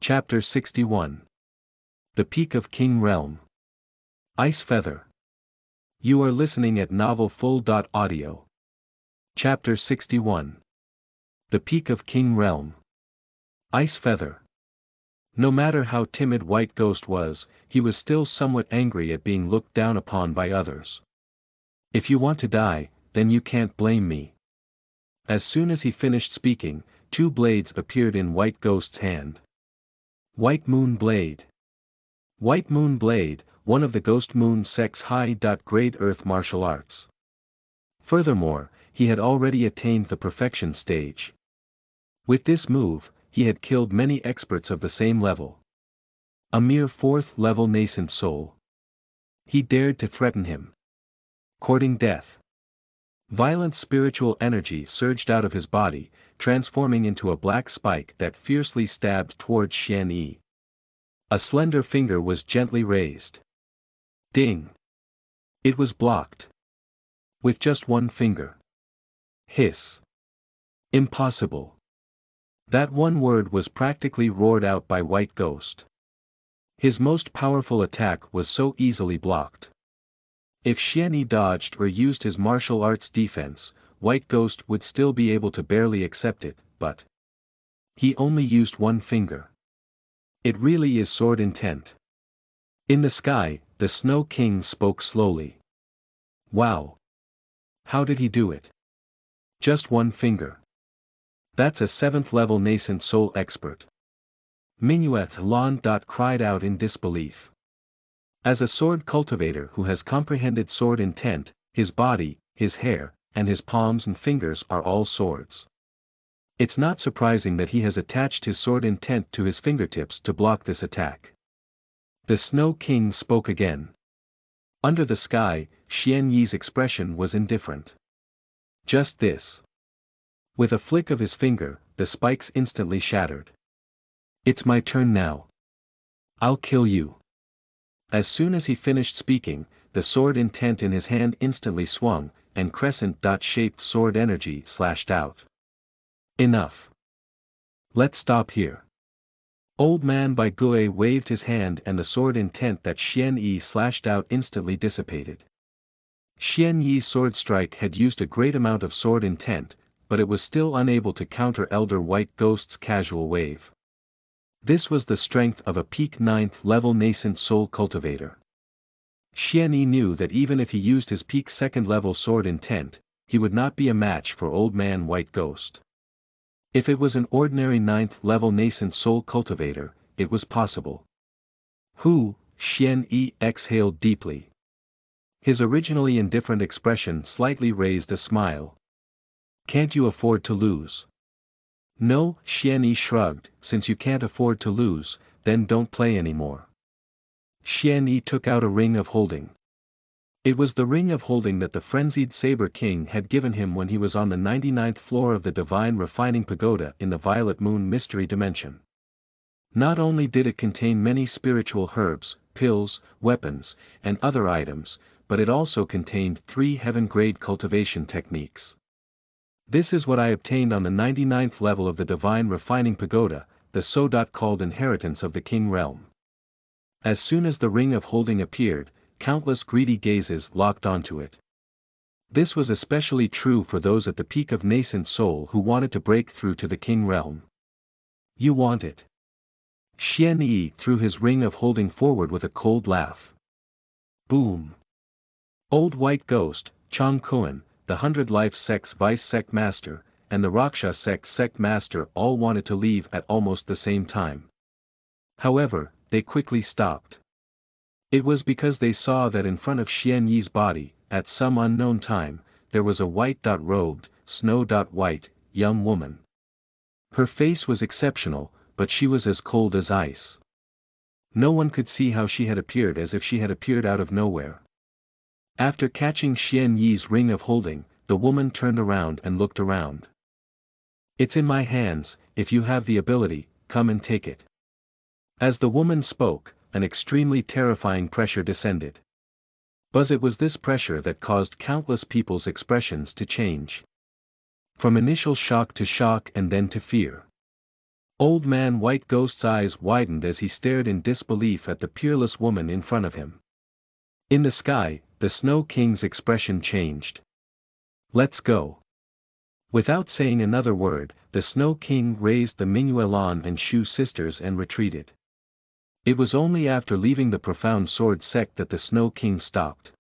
Chapter 61. The Peak of King Realm. Ice Feather. You are listening at NovelFull.audio. Chapter 61. The Peak of King Realm. Ice Feather. No matter how timid White Ghost was, he was still somewhat angry at being looked down upon by others. If you want to die, then you can't blame me. As soon as he finished speaking, two blades appeared in White Ghost's hand. White Moon Blade. White Moon Blade, one of the Ghost Moon Sect's high-grade Earth martial arts. Furthermore, he had already attained the perfection stage. With this move, he had killed many experts of the same level. A mere fourth-level nascent soul. He dared to threaten him. Courting death. Violent spiritual energy surged out of his body, transforming into a black spike that fiercely stabbed towards Xian Yi. A slender finger was gently raised. Ding! It was blocked. With just one finger. Hiss. Impossible. That one word was practically roared out by White Ghost. His most powerful attack was so easily blocked. If Xian Yi dodged or used his martial arts defense, White Ghost would still be able to barely accept it, but he only used one finger. It really is sword intent. In the sky, the Snow King spoke slowly. Wow! How did he do it? Just one finger. That's a 7th-level nascent soul expert. Minuet Lan. Cried out in disbelief. As a sword cultivator who has comprehended sword intent, his body, his hair, and his palms and fingers are all swords. It's not surprising that he has attached his sword intent to his fingertips to block this attack. The Snow King spoke again. Under the sky, Xian Yi's expression was indifferent. Just this. With a flick of his finger, the spikes instantly shattered. It's my turn now. I'll kill you. As soon as he finished speaking, the sword intent in his hand instantly swung, and crescent-shaped sword energy slashed out. Enough. Let's stop here. Old Man Bai Gui waved his hand and the sword intent that Xian Yi slashed out instantly dissipated. Xian Yi's sword strike had used a great amount of sword intent, but it was still unable to counter Elder White Ghost's casual wave. This was the strength of a peak 9th-level nascent soul cultivator. Xian Yi knew that even if he used his peak 2nd-level sword intent, he would not be a match for Old Man White Ghost. If it was an ordinary 9th-level nascent soul cultivator, it was possible. Xian Yi exhaled deeply. His originally indifferent expression slightly raised a smile. Can't you afford to lose? No, Xian Yi shrugged, since you can't afford to lose, then don't play anymore. Xian Yi took out a ring of holding. It was the ring of holding that the frenzied Saber King had given him when he was on the 99th floor of the Divine Refining Pagoda in the Violet Moon Mystery Dimension. Not only did it contain many spiritual herbs, pills, weapons, and other items, but it also contained 3 heaven-grade cultivation techniques. This is what I obtained on the 99th level of the Divine Refining Pagoda, the so-called inheritance of the King Realm. As soon as the ring of holding appeared, countless greedy gazes locked onto it. This was especially true for those at the peak of nascent soul who wanted to break through to the King Realm. You want it? Xian Yi threw his ring of holding forward with a cold laugh. Boom! Old White Ghost, Chang Kuan, the 100 Life Sect's Vice Sect Master, and the Raksha Sect's Sect Master all wanted to leave at almost the same time. However, they quickly stopped. It was because they saw that in front of Xian Yi's body, at some unknown time, there was a white-robed, snow-white, young woman. Her face was exceptional, but she was as cold as ice. No one could see how she had appeared, as if she had appeared out of nowhere. After catching Xian Yi's ring of holding, the woman turned around and looked around. It's in my hands, if you have the ability, come and take it. As the woman spoke, an extremely terrifying pressure descended. But it was this pressure that caused countless people's expressions to change. From initial shock to shock and then to fear. Old Man White Ghost's eyes widened as he stared in disbelief at the peerless woman in front of him. In the sky, the Snow King's expression changed. Let's go. Without saying another word, the Snow King raised the Minuelon and Shu sisters and retreated. It was only after leaving the profound sword sect that the Snow King stopped.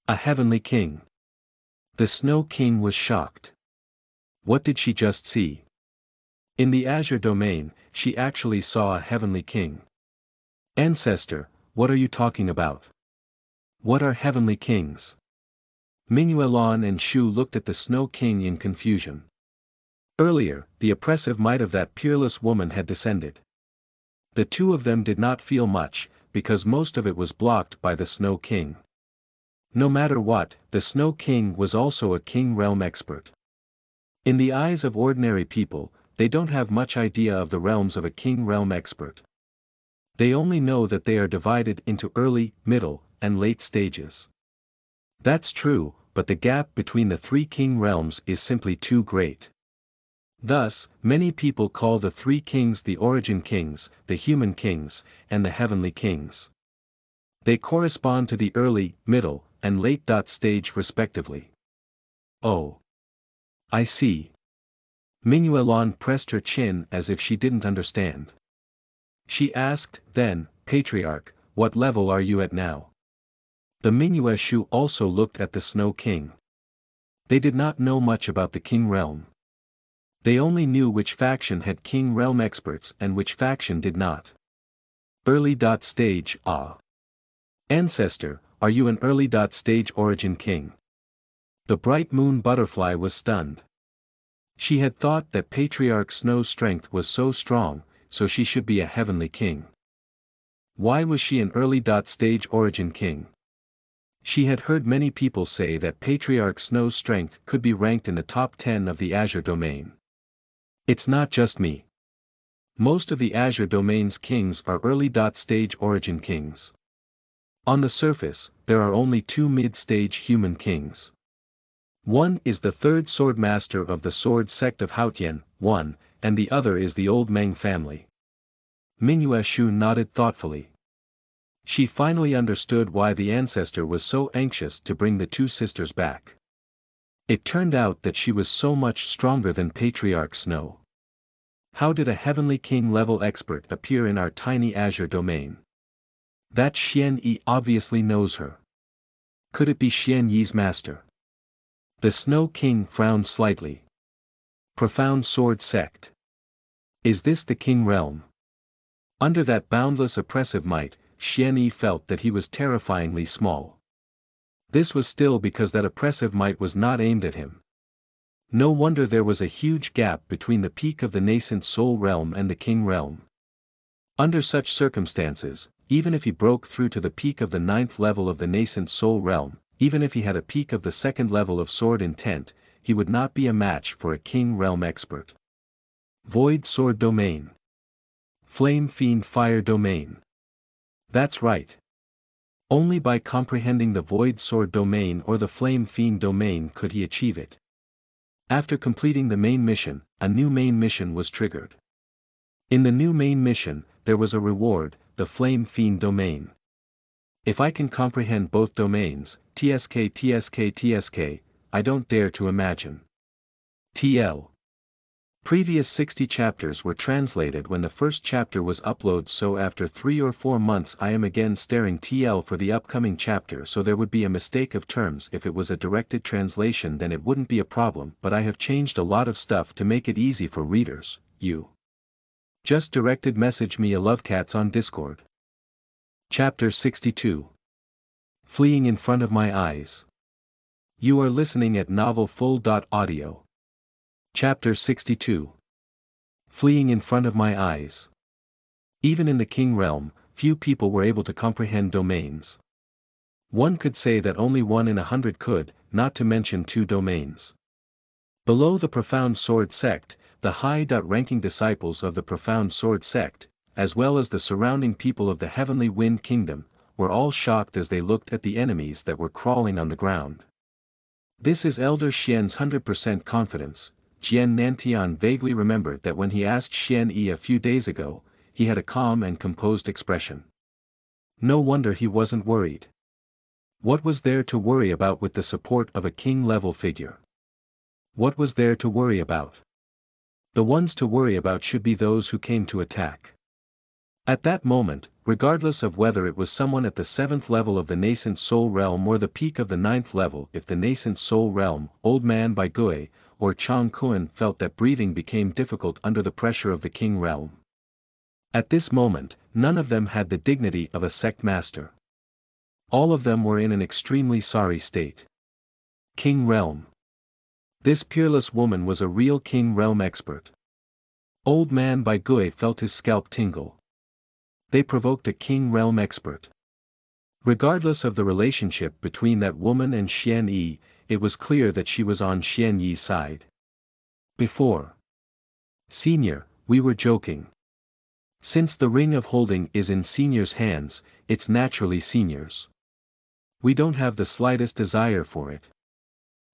A heavenly king. The Snow King was shocked. What did she just see? In the Azure domain, she actually saw a heavenly king. Ancestor, what are you talking about? What are heavenly kings? Minuelon and Shu looked at the Snow King in confusion. Earlier, the oppressive might of that peerless woman had descended. The two of them did not feel much, because most of it was blocked by the Snow King. No matter what, the Snow King was also a King Realm expert. In the eyes of ordinary people, they don't have much idea of the realms of a King Realm expert. They only know that they are divided into early, middle, and late stages. That's true, but the gap between the three King Realms is simply too great. Thus, many people call the three kings the Origin Kings, the Human Kings, and the Heavenly Kings. They correspond to the early, middle, and late stage respectively. Oh. I see. Minuelon pressed her chin as if she didn't understand. She asked, then, Patriarch, what level are you at now? The Minue Shu also looked at the Snow King. They did not know much about the King Realm. They only knew which faction had King Realm experts and which faction did not. Early stage. Ancestor, are you an early stage Origin King? The bright moon butterfly was stunned. She had thought that Patriarch Snow's strength was so strong, so she should be a heavenly king. Why was she an early stage Origin King? She had heard many people say that Patriarch Snow's strength could be ranked in the top 10 of the Azure domain. It's not just me. Most of the Azure domain's kings are early stage Origin Kings. On the surface, there are only two mid-stage human kings. One is the third sword master of the sword sect of Haotian, and the other is the old Meng family. Minue Shu nodded thoughtfully. She finally understood why the ancestor was so anxious to bring the two sisters back. It turned out that she was so much stronger than Patriarch Snow. How did a heavenly king level expert appear in our tiny Azure domain? That Xian Yi obviously knows her. Could it be Xian Yi's master? The Snow King frowned slightly. Profound Sword Sect. Is this the King Realm? Under that boundless oppressive might, Xian Yi felt that he was terrifyingly small. This was still because that oppressive might was not aimed at him. No wonder there was a huge gap between the peak of the nascent Soul Realm and the King Realm. Under such circumstances, even if he broke through to the peak of the 9th level of the nascent Soul Realm, even if he had a peak of the 2nd level of Sword Intent, he would not be a match for a King Realm expert. Void Sword Domain. Flame Fiend Fire Domain. That's right. Only by comprehending the Void Sword Domain or the Flame Fiend Domain could he achieve it. After completing the main mission, a new main mission was triggered. In the new main mission, there was a reward, the Flame Fiend Domain. If I can comprehend both domains, TSK, I don't dare to imagine. TL. Previous 60 chapters were translated when the first chapter was uploaded, so after 3 or 4 months I am again staring TL for the upcoming chapter, so there would be a mistake of terms. If it was a directed translation then it wouldn't be a problem, but I have changed a lot of stuff to make it easy for readers. You just directed message me a lovecats on Discord. Chapter 62. Fleeing in Front of My Eyes. You are listening at novelfull.audio. Chapter 62. Fleeing in Front of My Eyes. Even in the King Realm, few people were able to comprehend domains. One could say that only 1 in 100 could, not to mention 2 domains. Below the Profound Sword Sect, the high-ranking disciples of the Profound Sword Sect, as well as the surrounding people of the Heavenly Wind Kingdom, were all shocked as they looked at the enemies that were crawling on the ground. This is Elder Xian's 100% confidence, Jian Nantian vaguely remembered that when he asked Xian Yi a few days ago, he had a calm and composed expression. No wonder he wasn't worried. What was there to worry about with the support of a king-level figure? What was there to worry about? The ones to worry about should be those who came to attack. At that moment, regardless of whether it was someone at the 7th level of the nascent soul realm or the peak of the 9th level if the nascent soul realm, Old Man Bai Gui, or Chang Kun felt that breathing became difficult under the pressure of the king realm. At this moment, none of them had the dignity of a sect master. All of them were in an extremely sorry state. King realm. This peerless woman was a real king realm expert. Old Man Bai Gui felt his scalp tingle. They provoked a king realm expert. Regardless of the relationship between that woman and Xian Yi, it was clear that she was on Xian Yi's side. Before. Senior, we were joking. Since the ring of holding is in Senior's hands, it's naturally Senior's. We don't have the slightest desire for it.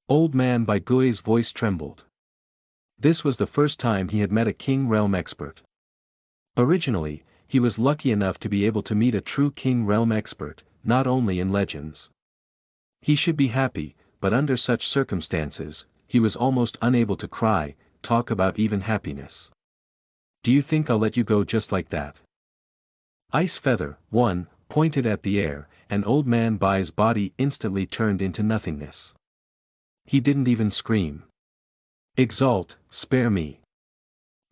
Old Man Bai Gui's voice trembled. This was the first time he had met a king realm expert. Originally, he was lucky enough to be able to meet a true king realm expert, not only in legends. He should be happy, but under such circumstances, he was almost unable to cry, talk about even happiness. Do you think I'll let you go just like that? Ice Feather, one, pointed at the air, and Old Man Bai's body instantly turned into nothingness. He didn't even scream. Exalt, spare me.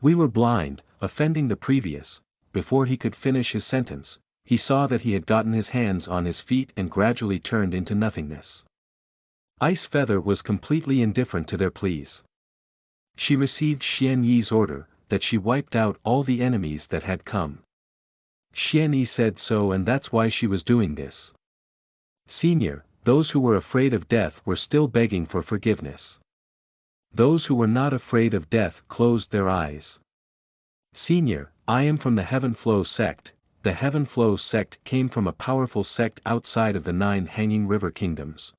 We were blind, offending the previous. Before he could finish his sentence, he saw that he had gotten his hands on his feet and gradually turned into nothingness. Ice Feather was completely indifferent to their pleas. She received Xian Yi's order, that she wiped out all the enemies that had come. Xian Yi said so, and that's why she was doing this. Senior, those who were afraid of death were still begging for forgiveness. Those who were not afraid of death closed their eyes. Senior, I am from the Heaven Flow sect. The Heaven Flow sect came from a powerful sect outside of the 9 Hanging River Kingdoms.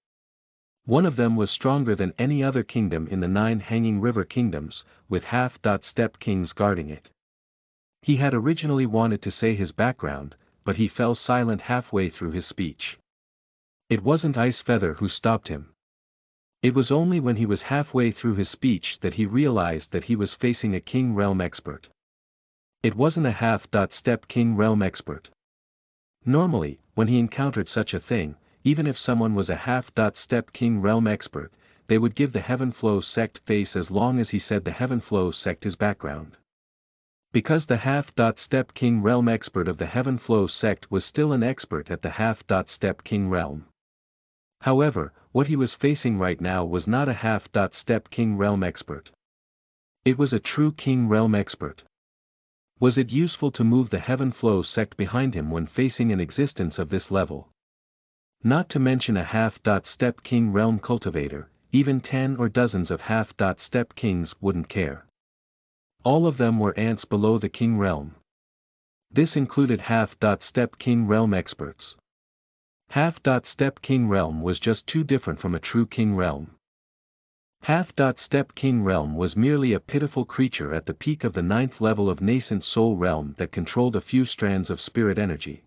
One of them was stronger than any other kingdom in the 9 Hanging River Kingdoms, with half-step kings guarding it. He had originally wanted to say his background, but he fell silent halfway through his speech. It wasn't Ice Feather who stopped him. It was only when he was halfway through his speech that he realized that he was facing a king realm expert. It wasn't a half-step king realm expert. Normally, when he encountered such a thing, even if someone was a half-step king realm expert, they would give the Heaven Flow sect face as long as he said the Heaven Flow sect his background. Because the half-step king realm expert of the Heaven Flow sect was still an expert at the half-step king realm. However, what he was facing right now was not a half-step king realm expert. It was a true king realm expert. Was it useful to move the Heaven Flow sect behind him when facing an existence of this level? Not to mention a half-step king realm cultivator, even 10 or dozens of half-step kings wouldn't care. All of them were ants below the king realm. This included half-step king realm experts. Half-step king realm was just too different from a true king realm. Half-step king realm was merely a pitiful creature at the peak of the 9th level of nascent soul realm that controlled a few strands of spirit energy.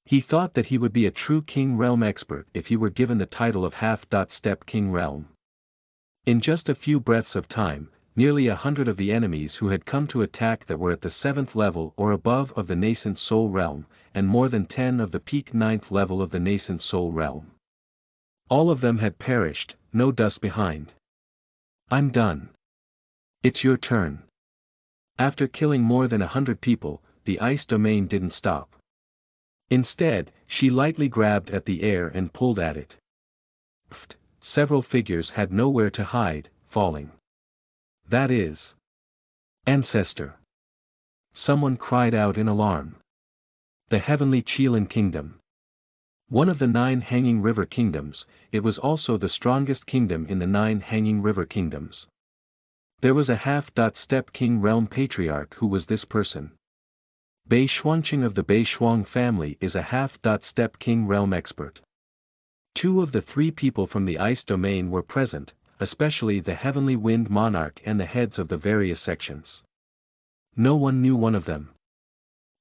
He thought that he would be a true king realm expert if he were given the title of half-step king realm. In just a few breaths of time, nearly 100 of the enemies who had come to attack that were at the 7th level or above of the nascent soul realm, and more than 10 of the peak 9th level of the nascent soul realm. All of them had perished, no dust behind. I'm done. It's your turn. After killing more than 100 people, the ice domain didn't stop. Instead, she lightly grabbed at the air and pulled at it. Pfft, several figures had nowhere to hide, falling. That is Ancestor. Someone cried out in alarm. The Heavenly Qilin Kingdom. One of the 9 Hanging River Kingdoms, it was also the strongest kingdom in the 9 Hanging River Kingdoms. There was a half-step king realm patriarch who was this person. Bei Xuanqing of the Bei Shuang family is a half-step king realm expert. 2 of the 3 people from the ice domain were present, especially the Heavenly Wind Monarch and the heads of the various sections. No one knew one of them.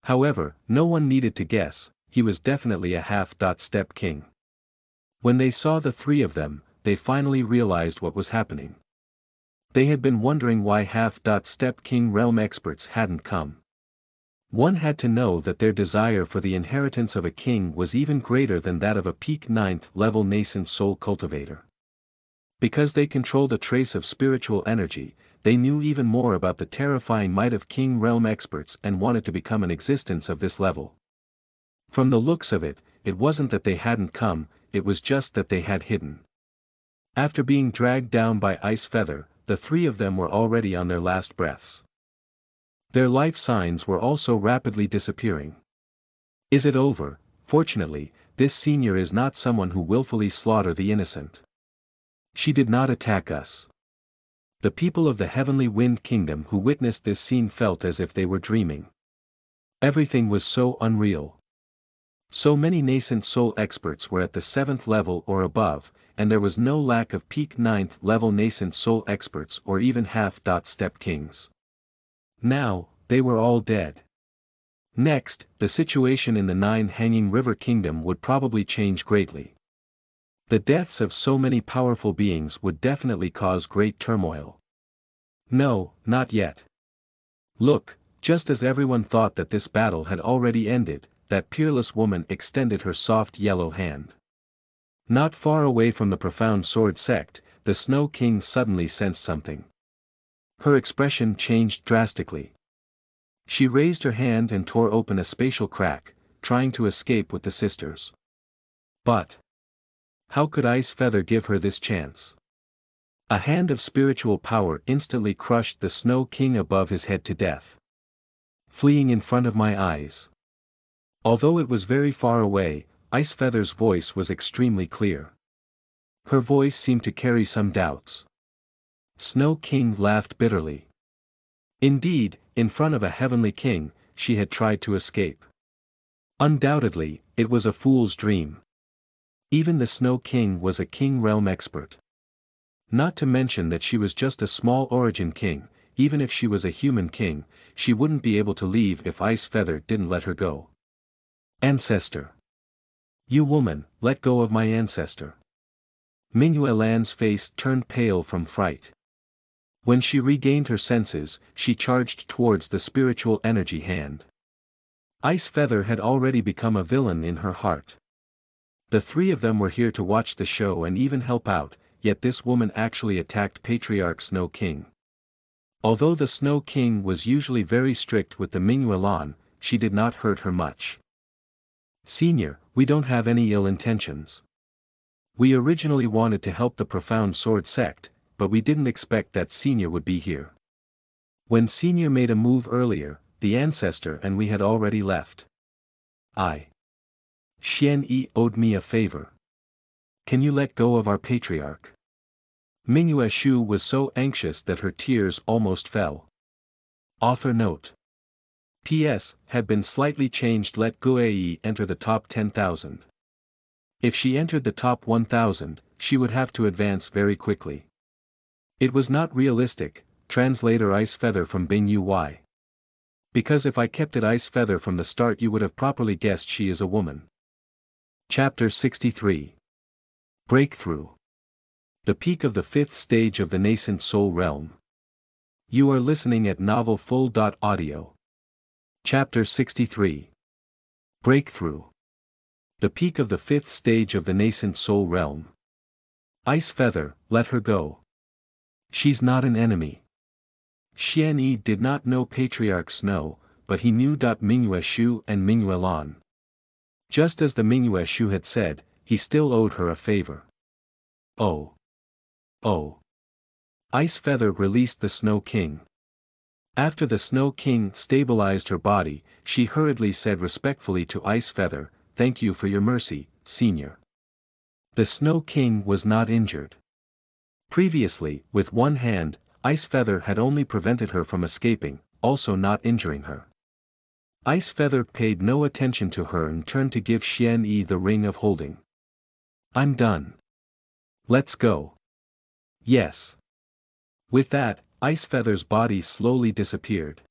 However, no one needed to guess, he was definitely a half-step king. When they saw the three of them, they finally realized what was happening. They had been wondering why half-step king realm experts hadn't come. One had to know that their desire for the inheritance of a king was even greater than that of a peak 9th level nascent soul cultivator. Because they controlled a trace of spiritual energy, they knew even more about the terrifying might of king realm experts and wanted to become an existence of this level. From the looks of it, it wasn't that they hadn't come, it was just that they had hidden. After being dragged down by Ice Feather, the three of them were already on their last breaths. Their life signs were also rapidly disappearing. Is it over? Fortunately, this senior is not someone who willfully slaughter the innocent. She did not attack us. The people of the Heavenly Wind Kingdom who witnessed this scene felt as if they were dreaming. Everything was so unreal. So many nascent soul experts were at the 7th level or above, and there was no lack of peak 9th level nascent soul experts or even half-step kings. Now, they were all dead. Next, the situation in the 9 Hanging River Kingdom would probably change greatly. The deaths of so many powerful beings would definitely cause great turmoil. No, not yet. Look, just as everyone thought that this battle had already ended, that peerless woman extended her soft yellow hand. Not far away from the profound sword sect, the Snow King suddenly sensed something. Her expression changed drastically. She raised her hand and tore open a spatial crack, trying to escape with the sisters. But how could Ice Feather give her this chance? A hand of spiritual power instantly crushed the Snow King above his head to death. Fleeing in front of my eyes. Although it was very far away, Ice Feather's voice was extremely clear. Her voice seemed to carry some doubts. Snow King laughed bitterly. Indeed, in front of a heavenly king, she had tried to escape. Undoubtedly, it was a fool's dream. Even the Snow King was a king realm expert. Not to mention that she was just a small origin king, even if she was a human king, she wouldn't be able to leave if Ice Feather didn't let her go. Ancestor. You woman, let go of my ancestor. Mingyue Lan's face turned pale from fright. When she regained her senses, she charged towards the spiritual energy hand. Ice Feather had already become a villain in her heart. The three of them were here to watch the show and even help out, yet this woman actually attacked Patriarch Snow King. Although the Snow King was usually very strict with the Mingyue Lan, she did not hurt her much. Senior, we don't have any ill intentions. We originally wanted to help the Profound Sword Sect, but we didn't expect that Senior would be here. When Senior made a move earlier, the ancestor and we had already left. Xian Yi owed me a favor. Can you let go of our patriarch? Mingyue Shu was so anxious that her tears almost fell. Author note. P.S. had been slightly changed. Let Guei enter the top 10,000. If she entered the top 1,000, she would have to advance very quickly. It was not realistic, translator Ice Feather from Bing Ui. Because if I kept it Ice Feather from the start you would have properly guessed she is a woman. Chapter 63. Breakthrough. The peak of the 5th stage of the nascent soul realm. You are listening at novelfull.audio. Chapter 63. Breakthrough. The peak of the 5th stage of the nascent soul realm. Ice Feather, let her go. She's not an enemy. Xian Yi did not know Patriarch Snow, but he knew Mingyue Shu and Mingyue Lan. Just as the Mingyue Shu had said, he still owed her a favor. Oh. Ice Feather released the Snow King. After the Snow King stabilized her body, she hurriedly said respectfully to Ice Feather, "Thank you for your mercy, Senior." The Snow King was not injured. Previously, with one hand, Ice Feather had only prevented her from escaping, also not injuring her. Ice Feather paid no attention to her and turned to give Xian Yi the ring of holding. "I'm done. Let's go." Yes. With that, Ice Feather's body slowly disappeared.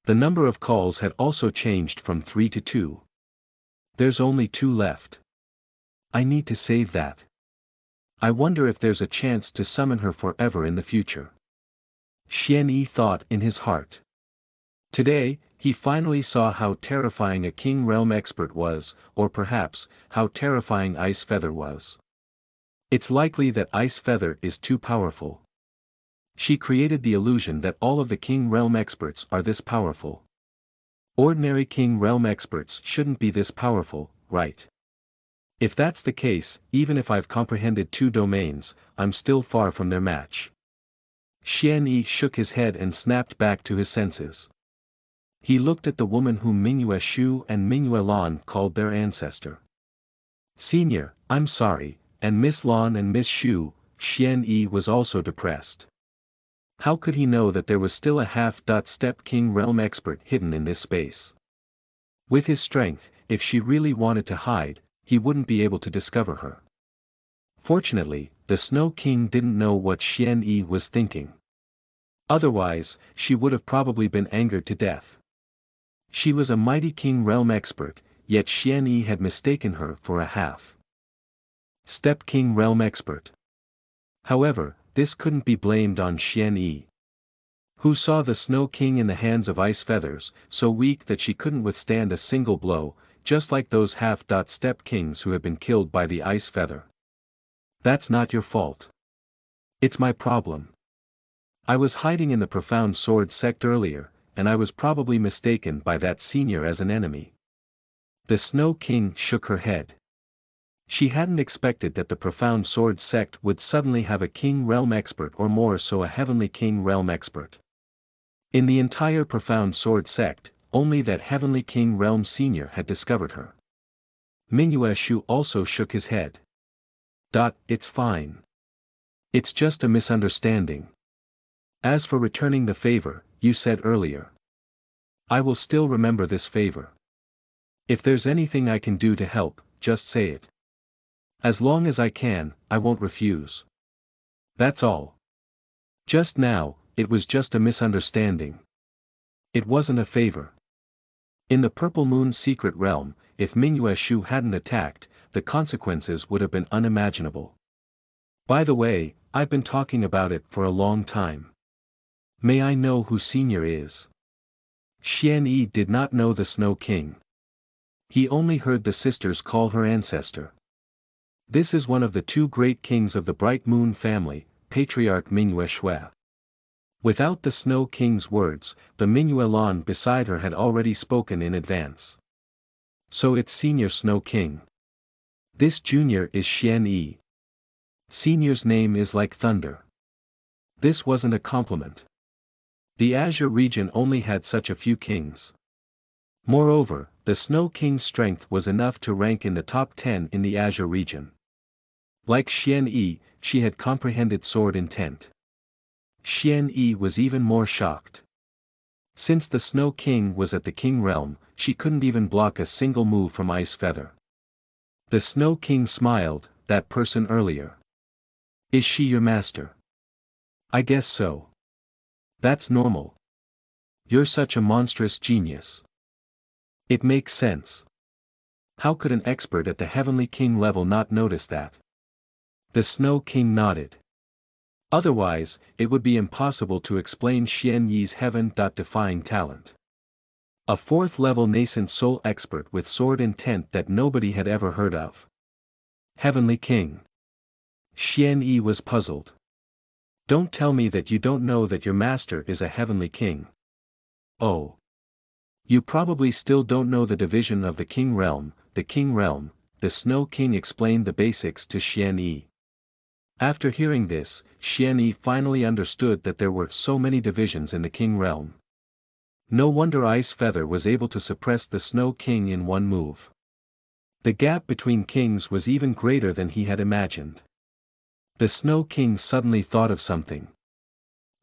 The number of calls had also changed from 3 to 2. There's only 2 left. I need to save that. I wonder if there's a chance to summon her forever in the future. Xian Yi thought in his heart. Today, he finally saw how terrifying a King Realm expert was, or perhaps, how terrifying Ice Feather was. It's likely that Ice Feather is too powerful. She created the illusion that all of the King Realm experts are this powerful. Ordinary King Realm experts shouldn't be this powerful, right? If that's the case, even if I've comprehended 2 domains, I'm still far from their match. Xian Yi shook his head and snapped back to his senses. He looked at the woman whom Mingyue Shu and Mingyue Lan called their ancestor. Senior, I'm sorry, and Miss Lan and Miss Shu. Xian Yi was also depressed. How could he know that there was still a half-step King Realm expert hidden in this space? With his strength, if she really wanted to hide, he wouldn't be able to discover her. Fortunately, the Snow King didn't know what Xian Yi was thinking. Otherwise, she would have probably been angered to death. She was a mighty King Realm expert, yet Xian Yi had mistaken her for a half-step King Realm expert. However, this couldn't be blamed on Xian Yi, who saw the Snow King in the hands of Ice Feathers, so weak that she couldn't withstand a single blow, just like those half-step kings who had been killed by the Ice Feather. That's not your fault. It's my problem. I was hiding in the Profound Sword sect earlier, and I was probably mistaken by that senior as an enemy. The Snow King shook her head. She hadn't expected that the Profound Sword sect would suddenly have a King Realm expert or more, so a Heavenly King Realm expert. In the entire Profound Sword sect, only that Heavenly King Realm senior had discovered her. Mingyue Shu also shook his head. It's fine. It's just a misunderstanding. As for returning the favor, you said earlier. I will still remember this favor. If there's anything I can do to help, just say it. As long as I can, I won't refuse. That's all. Just now, it was just a misunderstanding. It wasn't a favor. In the Purple Moon Secret Realm, if Mingyue Shu hadn't attacked, the consequences would have been unimaginable. By the way, I've been talking about it for a long time. May I know who Senior is? Xian Yi did not know the Snow King. He only heard the sisters call her ancestor. This is one of the 2 great kings of the Bright Moon family, Patriarch Mingyue Shui. Without the Snow King's words, the Mingyue Lan beside her had already spoken in advance. So it's Senior Snow King. This junior is Xian Yi. Senior's name is like thunder. This wasn't a compliment. The Azure region only had such a few kings. Moreover, the Snow King's strength was enough to rank in the top 10 in the Azure region. Like Xian Yi, she had comprehended sword intent. Xian Yi was even more shocked. Since the Snow King was at the King Realm, she couldn't even block a single move from Ice Feather. The Snow King smiled, that person earlier. Is she your master? I guess so. That's normal. You're such a monstrous genius. It makes sense. How could an expert at the Heavenly King level not notice that? The Snow King nodded. Otherwise, it would be impossible to explain Xian Yi's heaven-defying talent. A 4th-level nascent soul expert with sword intent that nobody had ever heard of. Heavenly King. Xian Yi was puzzled. Don't tell me that you don't know that your master is a Heavenly King. Oh. You probably still don't know the division of the King Realm. The Snow King explained the basics to Xian Yi. After hearing this, Xian Yi finally understood that there were so many divisions in the King Realm. No wonder Ice Feather was able to suppress the Snow King in one move. The gap between kings was even greater than he had imagined. The Snow King suddenly thought of something.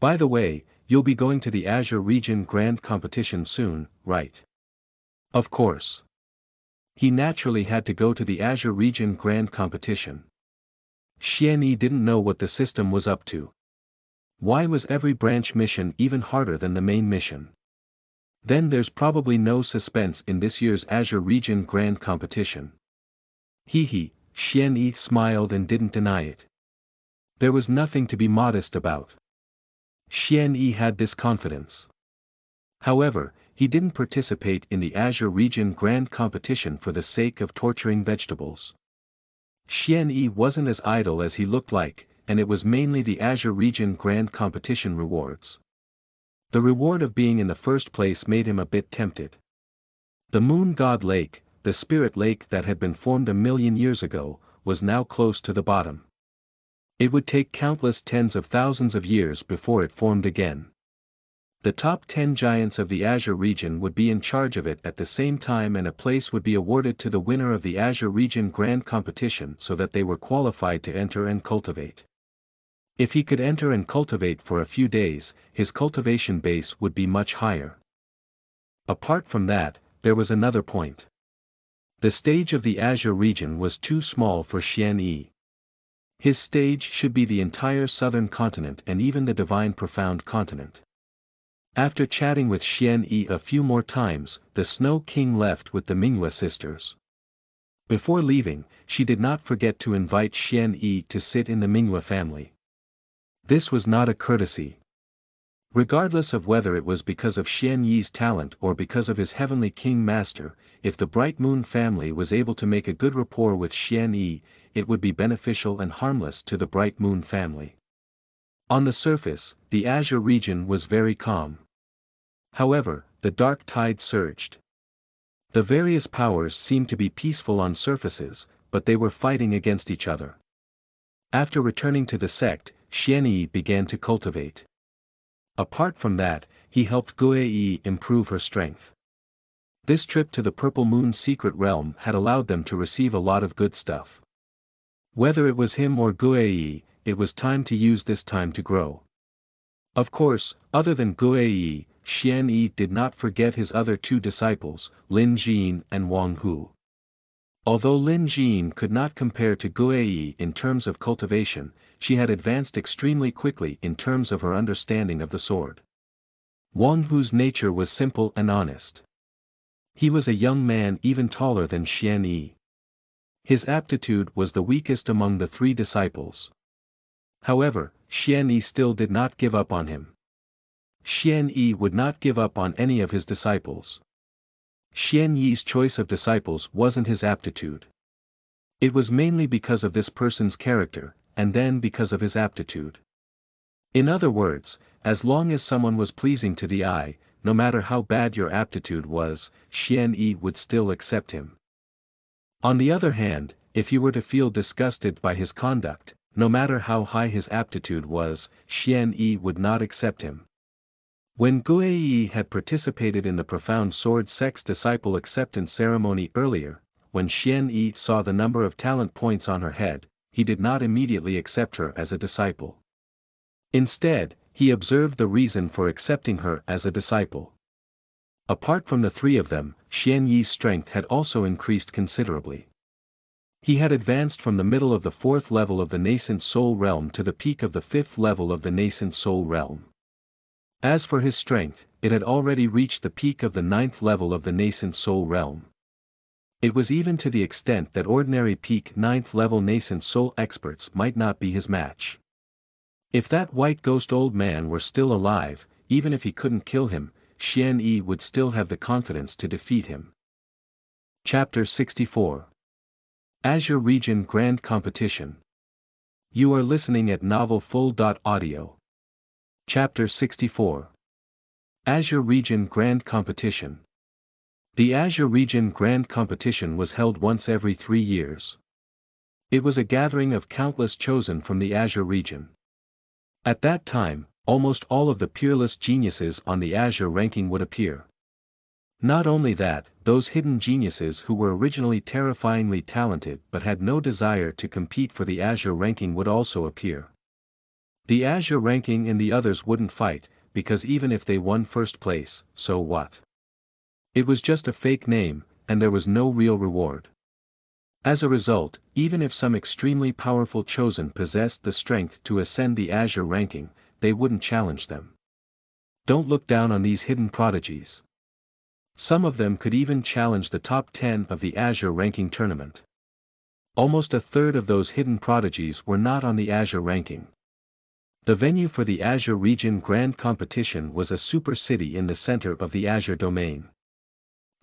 By the way, you'll be going to the Azure Region Grand Competition soon, right? Of course. He naturally had to go to the Azure Region Grand Competition. Xian Yi didn't know what the system was up to. Why was every branch mission even harder than the main mission? Then there's probably no suspense in this year's Azure Region Grand Competition. He, Xian Yi smiled and didn't deny it. There was nothing to be modest about. Xian Yi had this confidence. However, he didn't participate in the Azure Region Grand Competition for the sake of torturing vegetables. Xian Yi wasn't as idle as he looked like, and it was mainly the Azure Region Grand Competition rewards. The reward of being in the first place made him a bit tempted. The Moon God Lake, the spirit lake that had been formed 1,000,000 years ago, was now close to the bottom. It would take countless tens of thousands of years before it formed again. The top 10 giants of the Azure region would be in charge of it at the same time, and a place would be awarded to the winner of the Azure Region Grand Competition so that they were qualified to enter and cultivate. If he could enter and cultivate for a few days, his cultivation base would be much higher. Apart from that, there was another point. The stage of the Azure region was too small for Xian Yi. His stage should be the entire southern continent and even the divine profound continent. After chatting with Xian Yi a few more times, the Snow King left with the Mingyue sisters. Before leaving, she did not forget to invite Xian Yi to sit in the Mingyue family. This was not a courtesy. Regardless of whether it was because of Xian Yi's talent or because of his heavenly king master, if the Bright Moon family was able to make a good rapport with Xian Yi, it would be beneficial and harmless to the Bright Moon family. On the surface, the Azure region was very calm. However, the dark tide surged. The various powers seemed to be peaceful on surfaces, but they were fighting against each other. After returning to the sect, Xian Yi began to cultivate. Apart from that, he helped Gue Yi improve her strength. This trip to the Purple Moon secret realm had allowed them to receive a lot of good stuff. Whether it was him or Gue Yi, it was time to use this time to grow. Of course, other than Gue Yi, Xian Yi did not forget his other 2 disciples, Lin Jin and Wang Hu. Although Lin Jin could not compare to Gue Yi in terms of cultivation, she had advanced extremely quickly in terms of her understanding of the sword. Wang Hu's nature was simple and honest. He was a young man even taller than Xian Yi. His aptitude was the weakest among the 3 disciples. However, Xian Yi still did not give up on him. Xian Yi would not give up on any of his disciples. Xian Yi's choice of disciples wasn't his aptitude. It was mainly because of this person's character, and then because of his aptitude. In other words, as long as someone was pleasing to the eye, no matter how bad your aptitude was, Xian Yi would still accept him. On the other hand, if you were to feel disgusted by his conduct, no matter how high his aptitude was, Xian Yi would not accept him. When Gue Yi had participated in the Profound Sword Sect's disciple acceptance ceremony earlier, when Xian Yi saw the number of talent points on her head, he did not immediately accept her as a disciple. Instead, he observed the reason for accepting her as a disciple. Apart from the 3 of them, Xian Yi's strength had also increased considerably. He had advanced from the middle of the 4th level of the nascent soul realm to the peak of the 5th level of the nascent soul realm. As for his strength, it had already reached the peak of the 9th level of the nascent soul realm. It was even to the extent that ordinary peak 9th level nascent soul experts might not be his match. If that white ghost old man were still alive, even if he couldn't kill him, Xian Yi would still have the confidence to defeat him. Chapter 64. Azure Region Grand Competition. You are listening at novelfull.audio. Chapter 64. Azure Region Grand Competition. The Azure Region Grand Competition was held once every 3 years. It was a gathering of countless chosen from the Azure region. At that time, almost all of the peerless geniuses on the Azure ranking would appear. Not only that, those hidden geniuses who were originally terrifyingly talented but had no desire to compete for the Azure ranking would also appear. The Azure ranking and the others wouldn't fight, because even if they won first place, so what? It was just a fake name, and there was no real reward. As a result, even if some extremely powerful chosen possessed the strength to ascend the Azure ranking, they wouldn't challenge them. Don't look down on these hidden prodigies. Some of them could even challenge the top 10 of the Azure ranking tournament. Almost a third of those hidden prodigies were not on the Azure ranking. The venue for the Azure Region Grand Competition was a super city in the center of the Azure domain.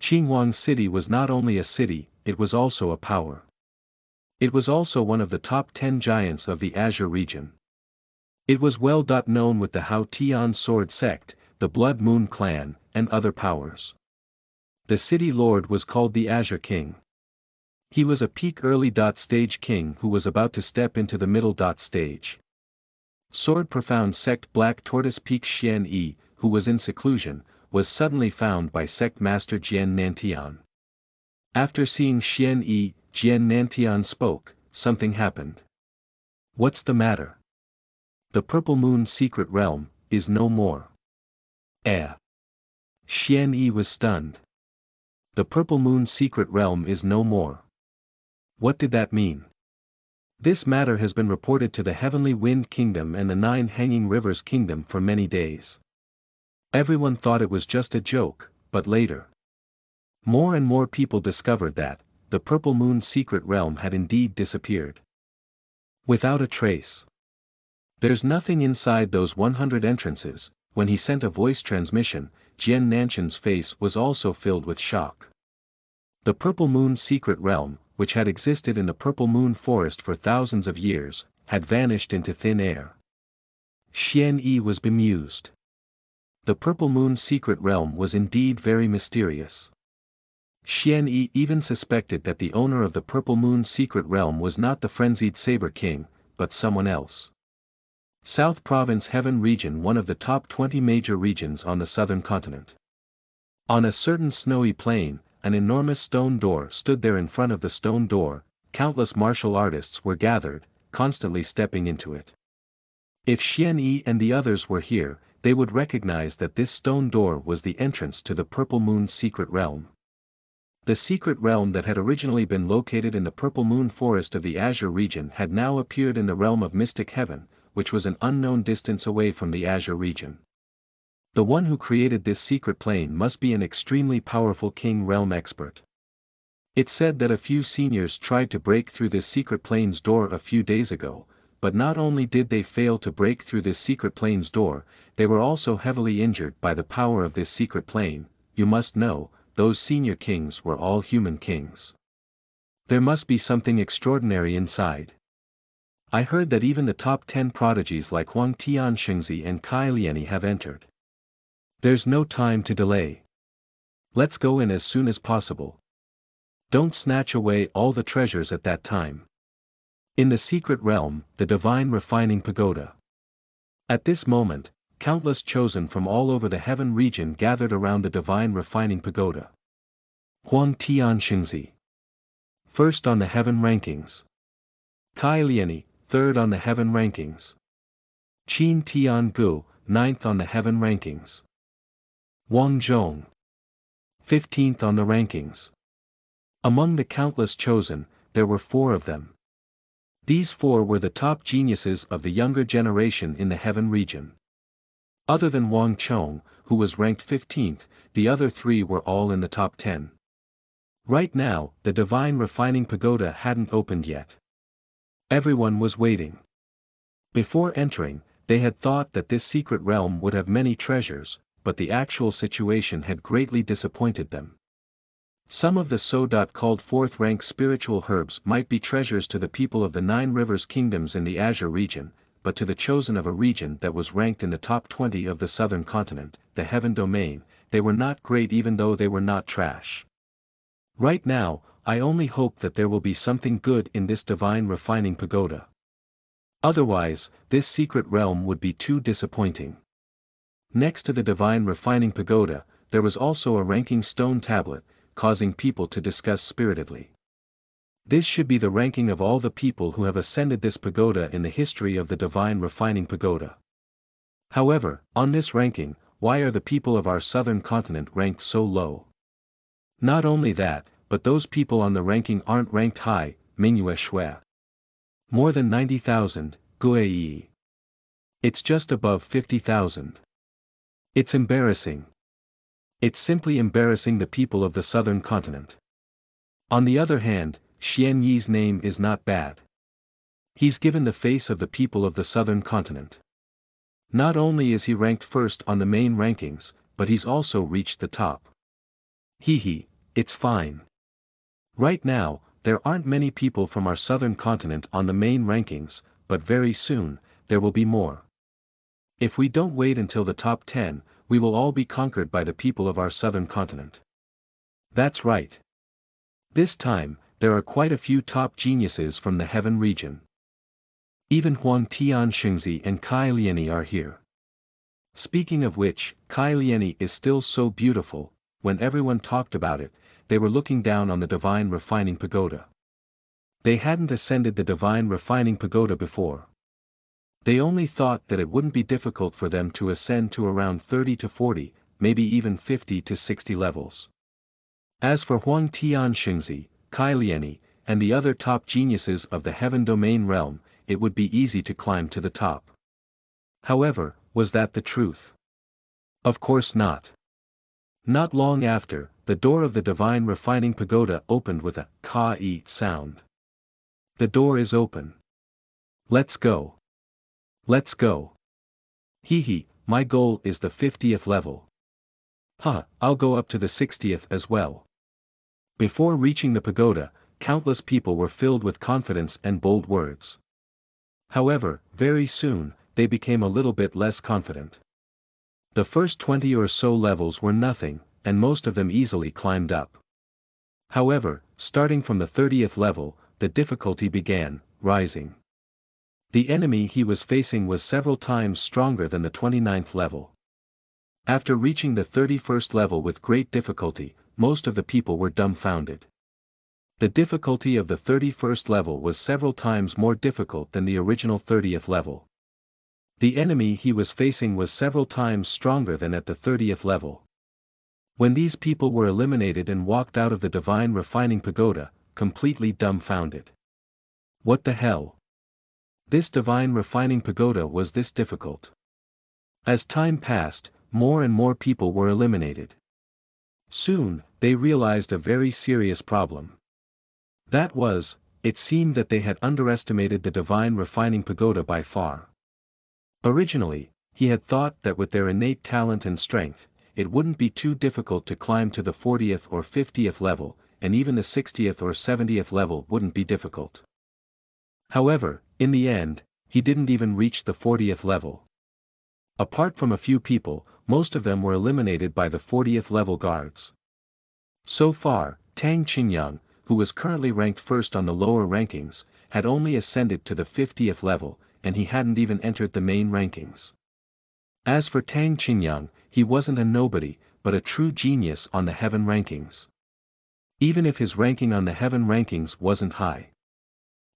Qingyuan City was not only a city, it was also a power. It was also one of the top 10 giants of the Azure region. It was well known with the Hao Tian Sword Sect, the Blood Moon Clan, and other powers. The city lord was called the Azure King. He was a peak early stage king who was about to step into the middle stage. Sword Profound Sect Black Tortoise Peak Xian Yi, who was in seclusion, was suddenly found by Sect Master Jian Nantian. After seeing Xian Yi, Jian Nantian spoke, something happened. What's the matter? The Purple Moon Secret Realm is no more. Xian Yi was stunned. The Purple Moon Secret Realm is no more. What did that mean? This matter has been reported to the Heavenly Wind Kingdom and the Nine Hanging Rivers Kingdom for many days. Everyone thought it was just a joke, but later, more and more people discovered that the Purple Moon Secret Realm had indeed disappeared. Without a trace. There's nothing inside those 100 entrances. When he sent a voice transmission, Jian Nantian's face was also filled with shock. The Purple Moon Secret Realm, which had existed in the Purple Moon Forest for thousands of years, had vanished into thin air. Xian Yi was bemused. The Purple Moon Secret Realm was indeed very mysterious. Xian Yi even suspected that the owner of the Purple Moon Secret Realm was not the frenzied Saber King, but someone else. South Province Heaven Region, one of the top 20 major regions on the southern continent. On a certain snowy plain, an enormous stone door stood there. In front of the stone door, countless martial artists were gathered, constantly stepping into it. If Xian Yi and the others were here, they would recognize that this stone door was the entrance to the Purple Moon Secret Realm. The secret realm that had originally been located in the Purple Moon Forest of the Azure region had now appeared in the realm of Mystic Heaven, which was an unknown distance away from the Azure region. The one who created this secret plane must be an extremely powerful King Realm expert. It's said that a few seniors tried to break through this secret plane's door a few days ago, but not only did they fail to break through this secret plane's door, they were also heavily injured by the power of this secret plane. You must know, those senior kings were all human kings. There must be something extraordinary inside. I heard that even the top 10 prodigies like Huang Tianshengzi and Kai Liani have entered. There's no time to delay. Let's go in as soon as possible. Don't snatch away all the treasures at that time. In the secret realm, the Divine Refining Pagoda. At this moment, countless chosen from all over the heaven region gathered around the Divine Refining Pagoda. Huang Tianshengzi, first on the heaven rankings. Kai Liani, third on the heaven rankings. Qin Tiangu, ninth on the heaven rankings. Wang Zhong, 15th on the rankings. Among the countless chosen, there were 4 of them. These 4 were the top geniuses of the younger generation in the heaven region. Other than Wang Chong, who was ranked 15th, the other 3 were all in the top 10. Right now, the Divine Refining Pagoda hadn't opened yet. Everyone was waiting. Before entering, they had thought that this secret realm would have many treasures, but the actual situation had greatly disappointed them. Some of the so-called 4th rank spiritual herbs might be treasures to the people of the 9 rivers kingdoms in the Azure region, but to the chosen of a region that was ranked in the top 20 of the southern continent, the heaven domain, they were not great even though they were not trash. Right now, I only hope that there will be something good in this Divine Refining Pagoda. Otherwise, this secret realm would be too disappointing. Next to the Divine Refining Pagoda, there was also a ranking stone tablet, causing people to discuss spiritedly. This should be the ranking of all the people who have ascended this pagoda in the history of the Divine Refining Pagoda. However, on this ranking, why are the people of our southern continent ranked so low? Not only that, but those people on the ranking aren't ranked high, Mingyue Shui. More than 90,000, Guiyi. It's just above 50,000. It's embarrassing. It's simply embarrassing the people of the southern continent. On the other hand, Xian Yi's name is not bad. He's given the face of the people of the southern continent. Not only is he ranked first on the main rankings, but he's also reached the top. Hehe, it's fine. Right now, there aren't many people from our southern continent on the main rankings, but very soon, there will be more. If we don't wait until the top 10, we will all be conquered by the people of our southern continent. That's right. This time, there are quite a few top geniuses from the heaven region. Even Huang Tianxingzi and Kai Liani are here. Speaking of which, Kai Liani is still so beautiful. When everyone talked about it, they were looking down on the Divine Refining Pagoda. They hadn't ascended the Divine Refining Pagoda before. They only thought that it wouldn't be difficult for them to ascend to around 30 to 40, maybe even 50 to 60 levels. As for Huang Tianxingzi, Kai Liani, and the other top geniuses of the heaven domain realm, it would be easy to climb to the top. However, was that the truth? Of course not. Not long after, the door of the Divine Refining Pagoda opened with a ka-yi sound. The door is open. Let's go. Let's go. Hehe, my goal is the 50th level. I'll go up to the 60th as well. Before reaching the pagoda, countless people were filled with confidence and bold words. However, very soon, they became a little bit less confident. The first 20 or so levels were nothing, and most of them easily climbed up. However, starting from the 30th level, the difficulty began, rising. The enemy he was facing was several times stronger than the 29th level. After reaching the 31st level with great difficulty, most of the people were dumbfounded. The difficulty of the 31st level was several times more difficult than the original 30th level. The enemy he was facing was several times stronger than at the 30th level. When these people were eliminated and walked out of the Divine Refining Pagoda, completely dumbfounded. What the hell? This Divine Refining Pagoda was this difficult. As time passed, more and more people were eliminated. Soon, they realized a very serious problem. That was, it seemed that they had underestimated the Divine Refining Pagoda by far. Originally, he had thought that with their innate talent and strength, it wouldn't be too difficult to climb to the 40th or 50th level, and even the 60th or 70th level wouldn't be difficult. However, in the end, he didn't even reach the 40th level. Apart from a few people, most of them were eliminated by the 40th level guards. So far, Tang Qingyang, who was currently ranked first on the lower rankings, had only ascended to the 50th level, and he hadn't even entered the main rankings. As for Tang Qingyang, he wasn't a nobody, but a true genius on the heaven rankings. Even if his ranking on the heaven rankings wasn't high.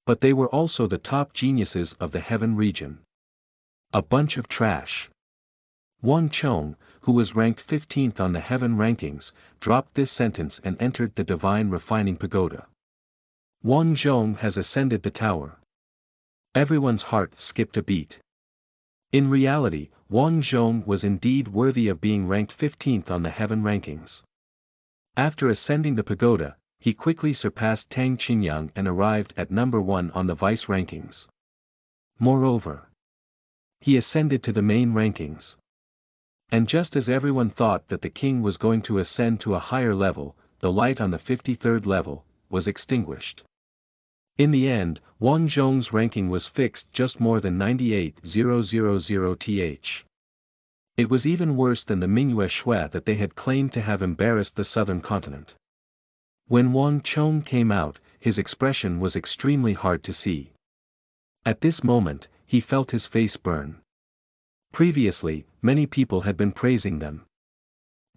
But they were also the top geniuses of the heaven region. A bunch of trash. Wang Chong, who was ranked 15th on the heaven rankings, dropped this sentence and entered the Divine Refining Pagoda. Wang Zhong has ascended the tower. Everyone's heart skipped a beat. In reality, Wang Zhong was indeed worthy of being ranked 15th on the heaven rankings. After ascending the pagoda, he quickly surpassed Tang Qingyang and arrived at number 1 on the vice rankings. Moreover, he ascended to the main rankings. And just as everyone thought that the king was going to ascend to a higher level, the light on the 53rd level was extinguished. In the end, Wang Zhong's ranking was fixed just more than 98,000th. It was even worse than the Mingyue Shui that they had claimed to have embarrassed the southern continent. When Wang Chong came out, his expression was extremely hard to see. At this moment, he felt his face burn. Previously, many people had been praising them.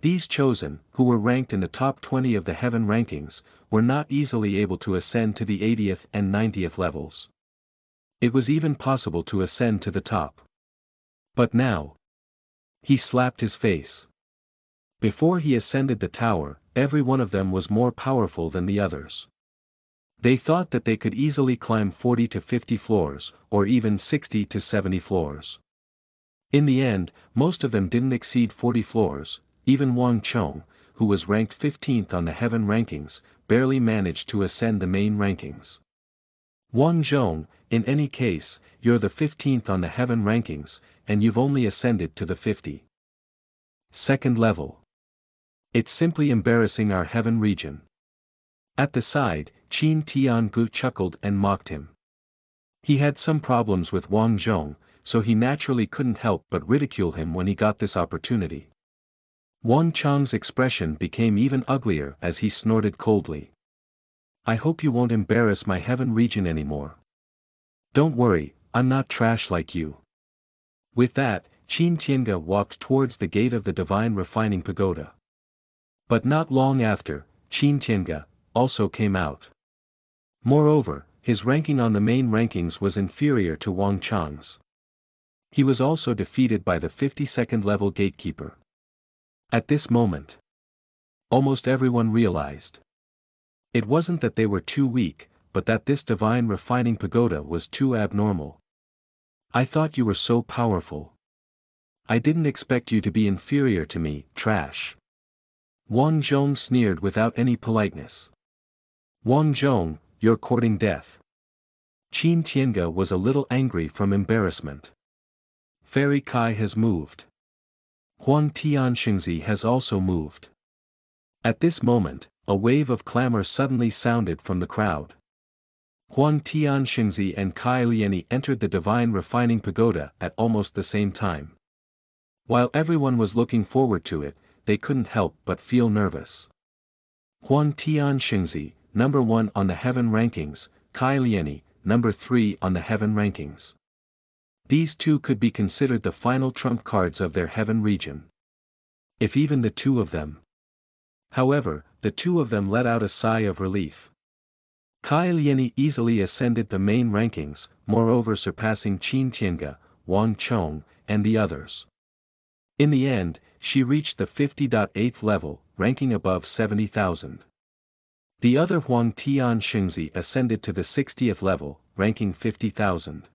These chosen, who were ranked in the top 20 of the heaven rankings, were not easily able to ascend to the 80th and 90th levels. It was even possible to ascend to the top. But now, he slapped his face. Before he ascended the tower, every one of them was more powerful than the others. They thought that they could easily climb 40 to 50 floors, or even 60 to 70 floors. In the end, most of them didn't exceed 40 floors, even Wang Chong, who was ranked 15th on the heaven rankings, barely managed to ascend the main rankings. Wang Zhong, in any case, you're the 15th on the heaven rankings, and you've only ascended to the 52nd level. It's simply embarrassing our heaven region. At the side, Qin Tiangu chuckled and mocked him. He had some problems with Wang Zhong, so he naturally couldn't help but ridicule him when he got this opportunity. Wang Chang's expression became even uglier as he snorted coldly. I hope you won't embarrass my heaven region anymore. Don't worry, I'm not trash like you. With that, Qin Tiange walked towards the gate of the Divine Refining Pagoda. But not long after, Qin Tiange also came out. Moreover, his ranking on the main rankings was inferior to Wang Chang's. He was also defeated by the 52nd level gatekeeper. At this moment, almost everyone realized. It wasn't that they were too weak, but that this divine refining pagoda was too abnormal. I thought you were so powerful. I didn't expect you to be inferior to me, trash. Wang Zhong sneered without any politeness. Wang Zhong, you're courting death. Qin Tiange was a little angry from embarrassment. Fairy Kai has moved. Huang Tianxingzi has also moved. At this moment, a wave of clamor suddenly sounded from the crowd. Huang Tianxingzi and Kai Liani entered the Divine Refining Pagoda at almost the same time. While everyone was looking forward to it, they couldn't help but feel nervous. Huang Tianxingzi, number 1 on the heaven rankings, Kai Liani, number 3 on the heaven rankings. These two could be considered the final trump cards of their heaven region. If even the two of them. However, the two of them let out a sigh of relief. Kai Liani easily ascended the main rankings, moreover surpassing Qin Tiange, Wang Chong, and the others. In the end, she reached the 50.8th level, ranking above 70,000. The other Huang Tianxingzi ascended to the 60th level, ranking 50,000.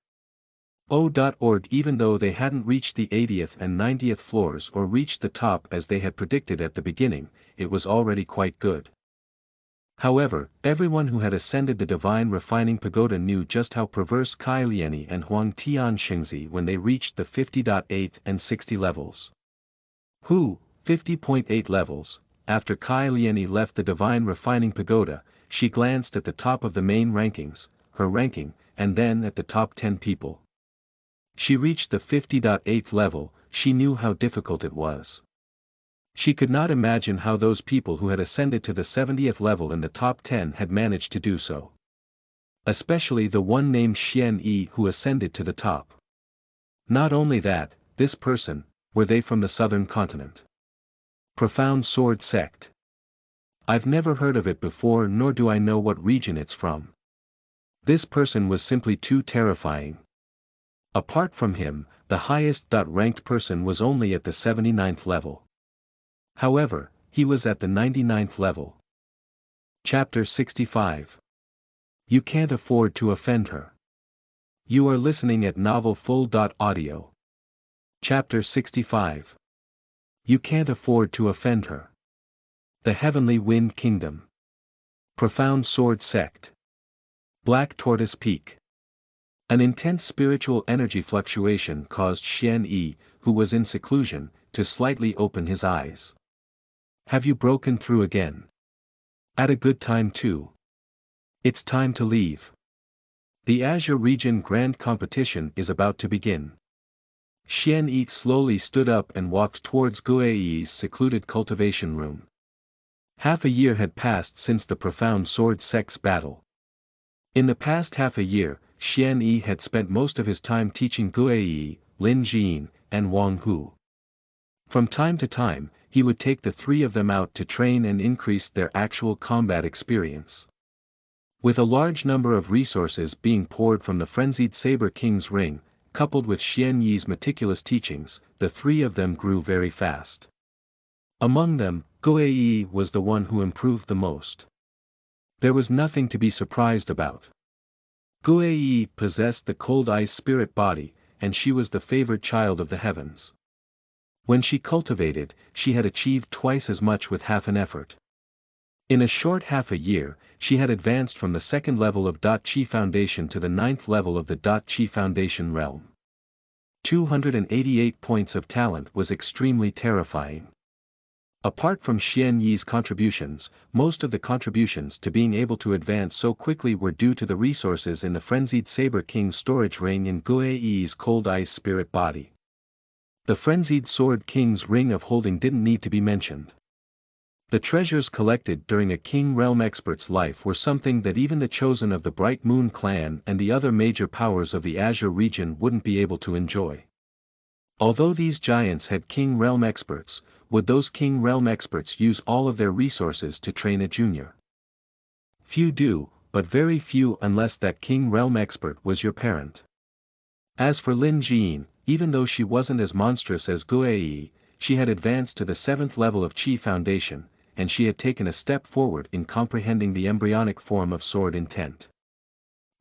O.org. Even though they hadn't reached the 80th and 90th floors or reached the top as they had predicted at the beginning, it was already quite good. However, everyone who had ascended the Divine Refining Pagoda knew just how perverse Kai Liani and Huang Tianxingzi when they reached the 50.8 and 60 levels. 50.8 levels. After Kai Liani left the Divine Refining Pagoda, she glanced at the top of the main rankings, her ranking, and then at the top 10 people. She reached the 50.8th level, she knew how difficult it was. She could not imagine how those people who had ascended to the 70th level in the top 10 had managed to do so. Especially the one named Xian Yi who ascended to the top. Not only that, this person, were they from the southern continent? Profound Sword Sect. I've never heard of it before, nor do I know what region it's from. This person was simply too terrifying. Apart from him, the highest ranked person was only at the 79th level. However, he was at the 99th level. Chapter 65. You can't afford to offend her. You are listening at novelfull.audio. Chapter 65. You can't afford to offend her. The Heavenly Wind Kingdom. Profound Sword Sect. Black Tortoise Peak. An intense spiritual energy fluctuation caused Xian Yi, who was in seclusion, to slightly open his eyes. Have you broken through again? At a good time too. It's time to leave. The Azure Region Grand Competition is about to begin. Xian Yi slowly stood up and walked towards Guiyi's secluded cultivation room. Half a year had passed since the Profound Sword Sect's battle. In the past half a year, Xian Yi had spent most of his time teaching Guiyi, Lin Jin, and Wang Hu. From time to time, he would take the three of them out to train and increase their actual combat experience. With a large number of resources being poured from the frenzied Saber King's ring, coupled with Xian Yi's meticulous teachings, the three of them grew very fast. Among them, Guei was the one who improved the most. There was nothing to be surprised about. Guei possessed the cold ice spirit body, and she was the favored child of the heavens. When she cultivated, she had achieved twice as much with half an effort. In a short half a year, she had advanced from the second level of Qi Foundation to the ninth level of the Qi Foundation realm. 288 points of talent was extremely terrifying. Apart from Xian Yi's contributions, most of the contributions to being able to advance so quickly were due to the resources in the Frenzied Saber King's storage ring in Guei's cold ice spirit body. The Frenzied Sword King's ring of holding didn't need to be mentioned. The treasures collected during a King Realm expert's life were something that even the chosen of the Bright Moon clan and the other major powers of the Azure region wouldn't be able to enjoy. Although these giants had King Realm experts, would those King Realm experts use all of their resources to train a junior? Few do, but very few unless that King Realm expert was your parent. As for Lin Jin, even though she wasn't as monstrous as Guei, she had advanced to the 7th level of Qi Foundation, and she had taken a step forward in comprehending the embryonic form of sword intent.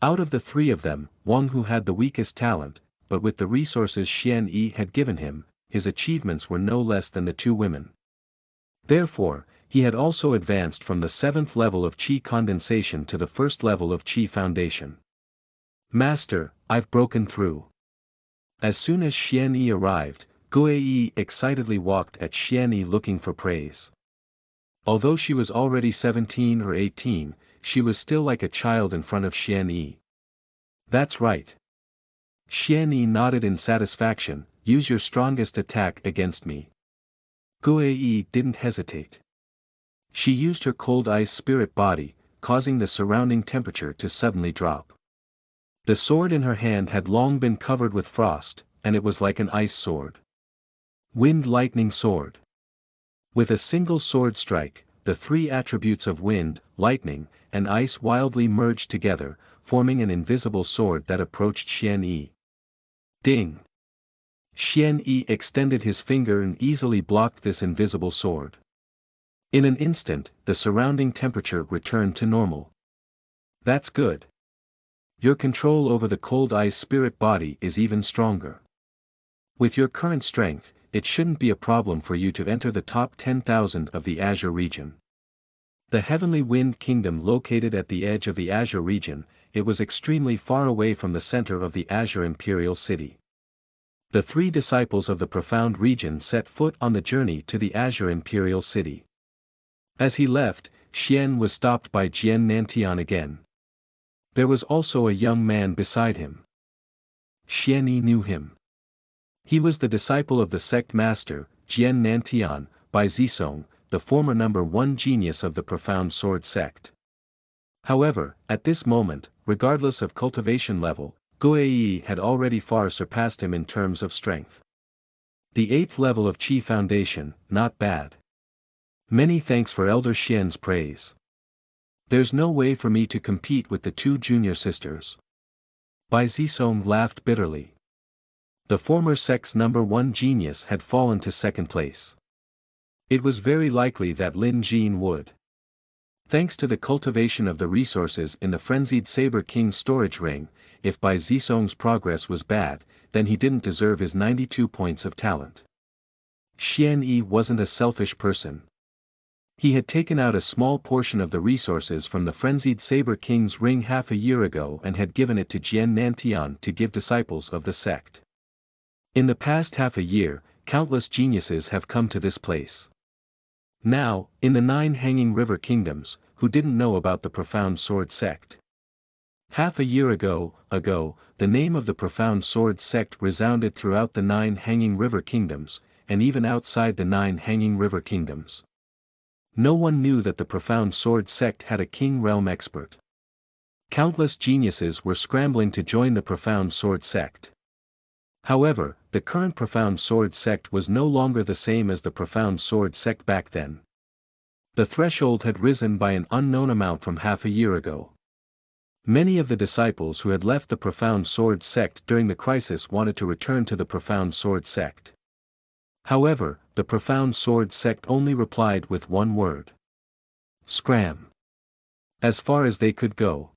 Out of the three of them, Wang Hu had the weakest talent, but with the resources Xian Yi had given him, his achievements were no less than the two women. Therefore, he had also advanced from the 7th level of Qi Condensation to the 1st level of Qi Foundation. Master, I've broken through. As soon as Xian Yi arrived, Guei excitedly walked at Xian Yi looking for praise. Although she was already 17 or 18, she was still like a child in front of Xian Yi. That's right. Xian Yi nodded in satisfaction, use your strongest attack against me. Guei didn't hesitate. She used her cold ice spirit body, causing the surrounding temperature to suddenly drop. The sword in her hand had long been covered with frost, and it was like an ice sword. Wind Lightning Sword. With a single sword strike, the three attributes of wind, lightning, and ice wildly merged together, forming an invisible sword that approached Xian Yi. Ding! Xian Yi extended his finger and easily blocked this invisible sword. In an instant, the surrounding temperature returned to normal. That's good. Your control over the cold ice spirit body is even stronger. With your current strength, it shouldn't be a problem for you to enter the top 10,000 of the Azure region. The Heavenly Wind Kingdom located at the edge of the Azure region, it was extremely far away from the center of the Azure Imperial City. The three disciples of the Profound region set foot on the journey to the Azure Imperial City. As he left, Xian was stopped by Jian Nantian again. There was also a young man beside him. Xian Yi knew him. He was the disciple of the sect master, Jian Nantian, Bai Zisong, the former #1 genius of the Profound Sword sect. However, at this moment, regardless of cultivation level, Guei had already far surpassed him in terms of strength. The 8th level of Qi Foundation, not bad. Many thanks for Elder Xian's praise. There's no way for me to compete with the two junior sisters. Bai Zisong laughed bitterly. The former sect's #1 genius had fallen to second place. It was very likely that Lin Jin would. Thanks to the cultivation of the resources in the Frenzied Saber King's storage ring, if Bai Zisong's progress was bad, then he didn't deserve his 92 points of talent. Xian Yi wasn't a selfish person. He had taken out a small portion of the resources from the Frenzied Saber King's ring half a year ago and had given it to Jian Nantian to give disciples of the sect. In the past half a year, countless geniuses have come to this place. Now, in the 9 Hanging River Kingdoms, who didn't know about the Profound Sword sect? Half a year ago, the name of the Profound Sword sect resounded throughout the 9 Hanging River Kingdoms, and even outside the 9 Hanging River Kingdoms. No one knew that the Profound Sword sect had a King Realm expert. Countless geniuses were scrambling to join the Profound Sword sect. However, the current Profound Sword sect was no longer the same as the Profound Sword sect back then. The threshold had risen by an unknown amount from half a year ago. Many of the disciples who had left the Profound Sword sect during the crisis wanted to return to the Profound Sword sect. However, the Profound Sword sect only replied with one word. Scram. As far as they could go.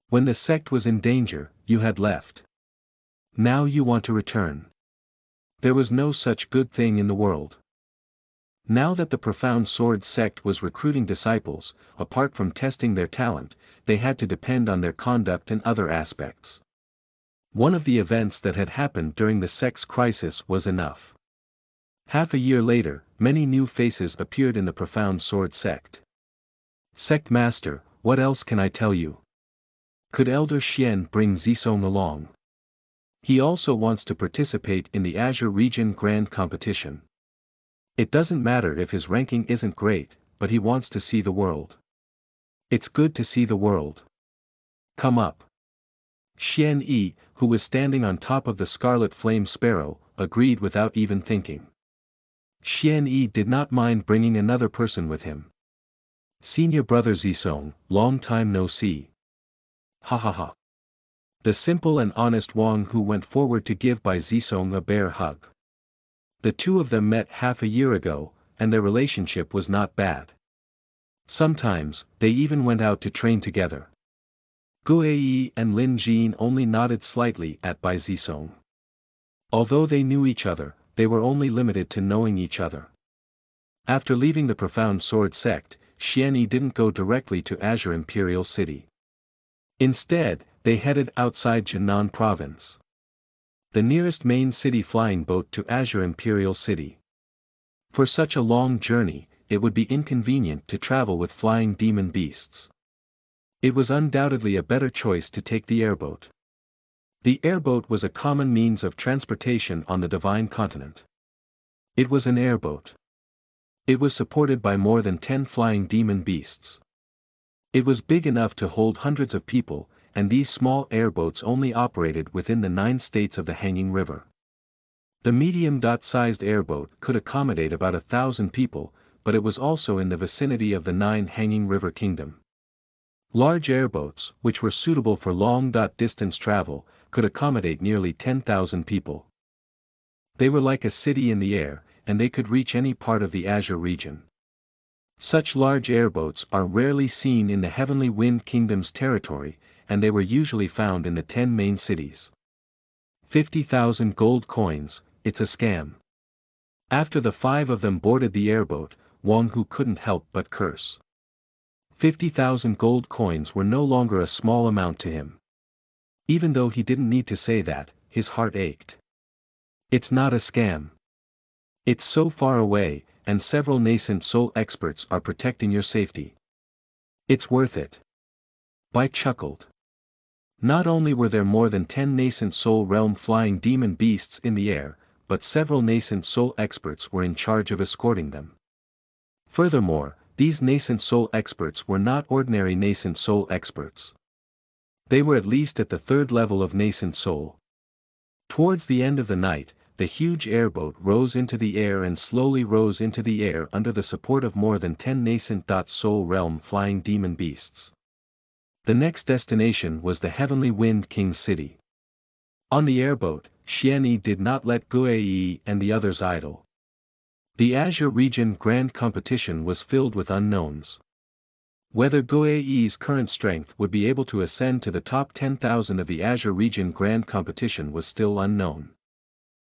When the sect was in danger, you had left. Now you want to return. There was no such good thing in the world. Now that the Profound Sword sect was recruiting disciples, apart from testing their talent, they had to depend on their conduct and other aspects. One of the events that had happened during the sect's crisis was enough. Half a year later, many new faces appeared in the Profound Sword sect. Sect Master, what else can I tell you? Could Elder Xian bring Zisong along? He also wants to participate in the Azure Region Grand Competition. It doesn't matter if his ranking isn't great, but he wants to see the world. It's good to see the world. Come up. Xian Yi, who was standing on top of the Scarlet Flame Sparrow, agreed without even thinking. Xian Yi did not mind bringing another person with him. Senior brother Zisong, long time no see. Ha ha ha. The simple and honest Wang Hu went forward to give Bai Zisong a bear hug. The two of them met half a year ago, and their relationship was not bad. Sometimes, they even went out to train together. Guiyi and Lin Jin only nodded slightly at Bai Zisong. Although they knew each other, they were only limited to knowing each other. After leaving the Profound Sword sect, Xian Yi didn't go directly to Azure Imperial City. Instead, they headed outside Jinan Province. The nearest main city flying boat to Azure Imperial City. For such a long journey, it would be inconvenient to travel with flying demon beasts. It was undoubtedly a better choice to take the airboat. The airboat was a common means of transportation on the Divine Continent. It was an airboat. It was supported by more than 10 flying demon beasts. It was big enough to hold hundreds of people, and these small airboats only operated within the 9 states of the Hanging River. The medium-sized airboat could accommodate about 1,000 people, but it was also in the vicinity of the 9 Hanging River Kingdom. Large airboats, which were suitable for long-distance travel, could accommodate nearly 10,000 people. They were like a city in the air, and they could reach any part of the Azure region. Such large airboats are rarely seen in the Heavenly Wind Kingdom's territory, and they were usually found in the 10 main cities. 50,000 gold coins, it's a scam. After the 5 of them boarded the airboat, Wang Hu couldn't help but curse. 50,000 gold coins were no longer a small amount to him. Even though he didn't need to say that, his heart ached. It's not a scam. It's so far away, and several nascent soul experts are protecting your safety. It's worth it. Bai chuckled. Not only were there more than 10 nascent soul realm flying demon beasts in the air, but several nascent soul experts were in charge of escorting them. Furthermore, these nascent soul experts were not ordinary nascent soul experts. They were at least at the 3rd level of nascent soul. Towards the end of the night, the huge airboat rose into the air and slowly rose into the air under the support of more than 10 nascent soul realm flying demon beasts. The next destination was the Heavenly Wind King City. On the airboat, Xian Yi did not let Guiyi and the others idle. The Azure Region Grand Competition was filled with unknowns. Whether Guiyi's current strength would be able to ascend to the top 10,000 of the Azure Region Grand Competition was still unknown.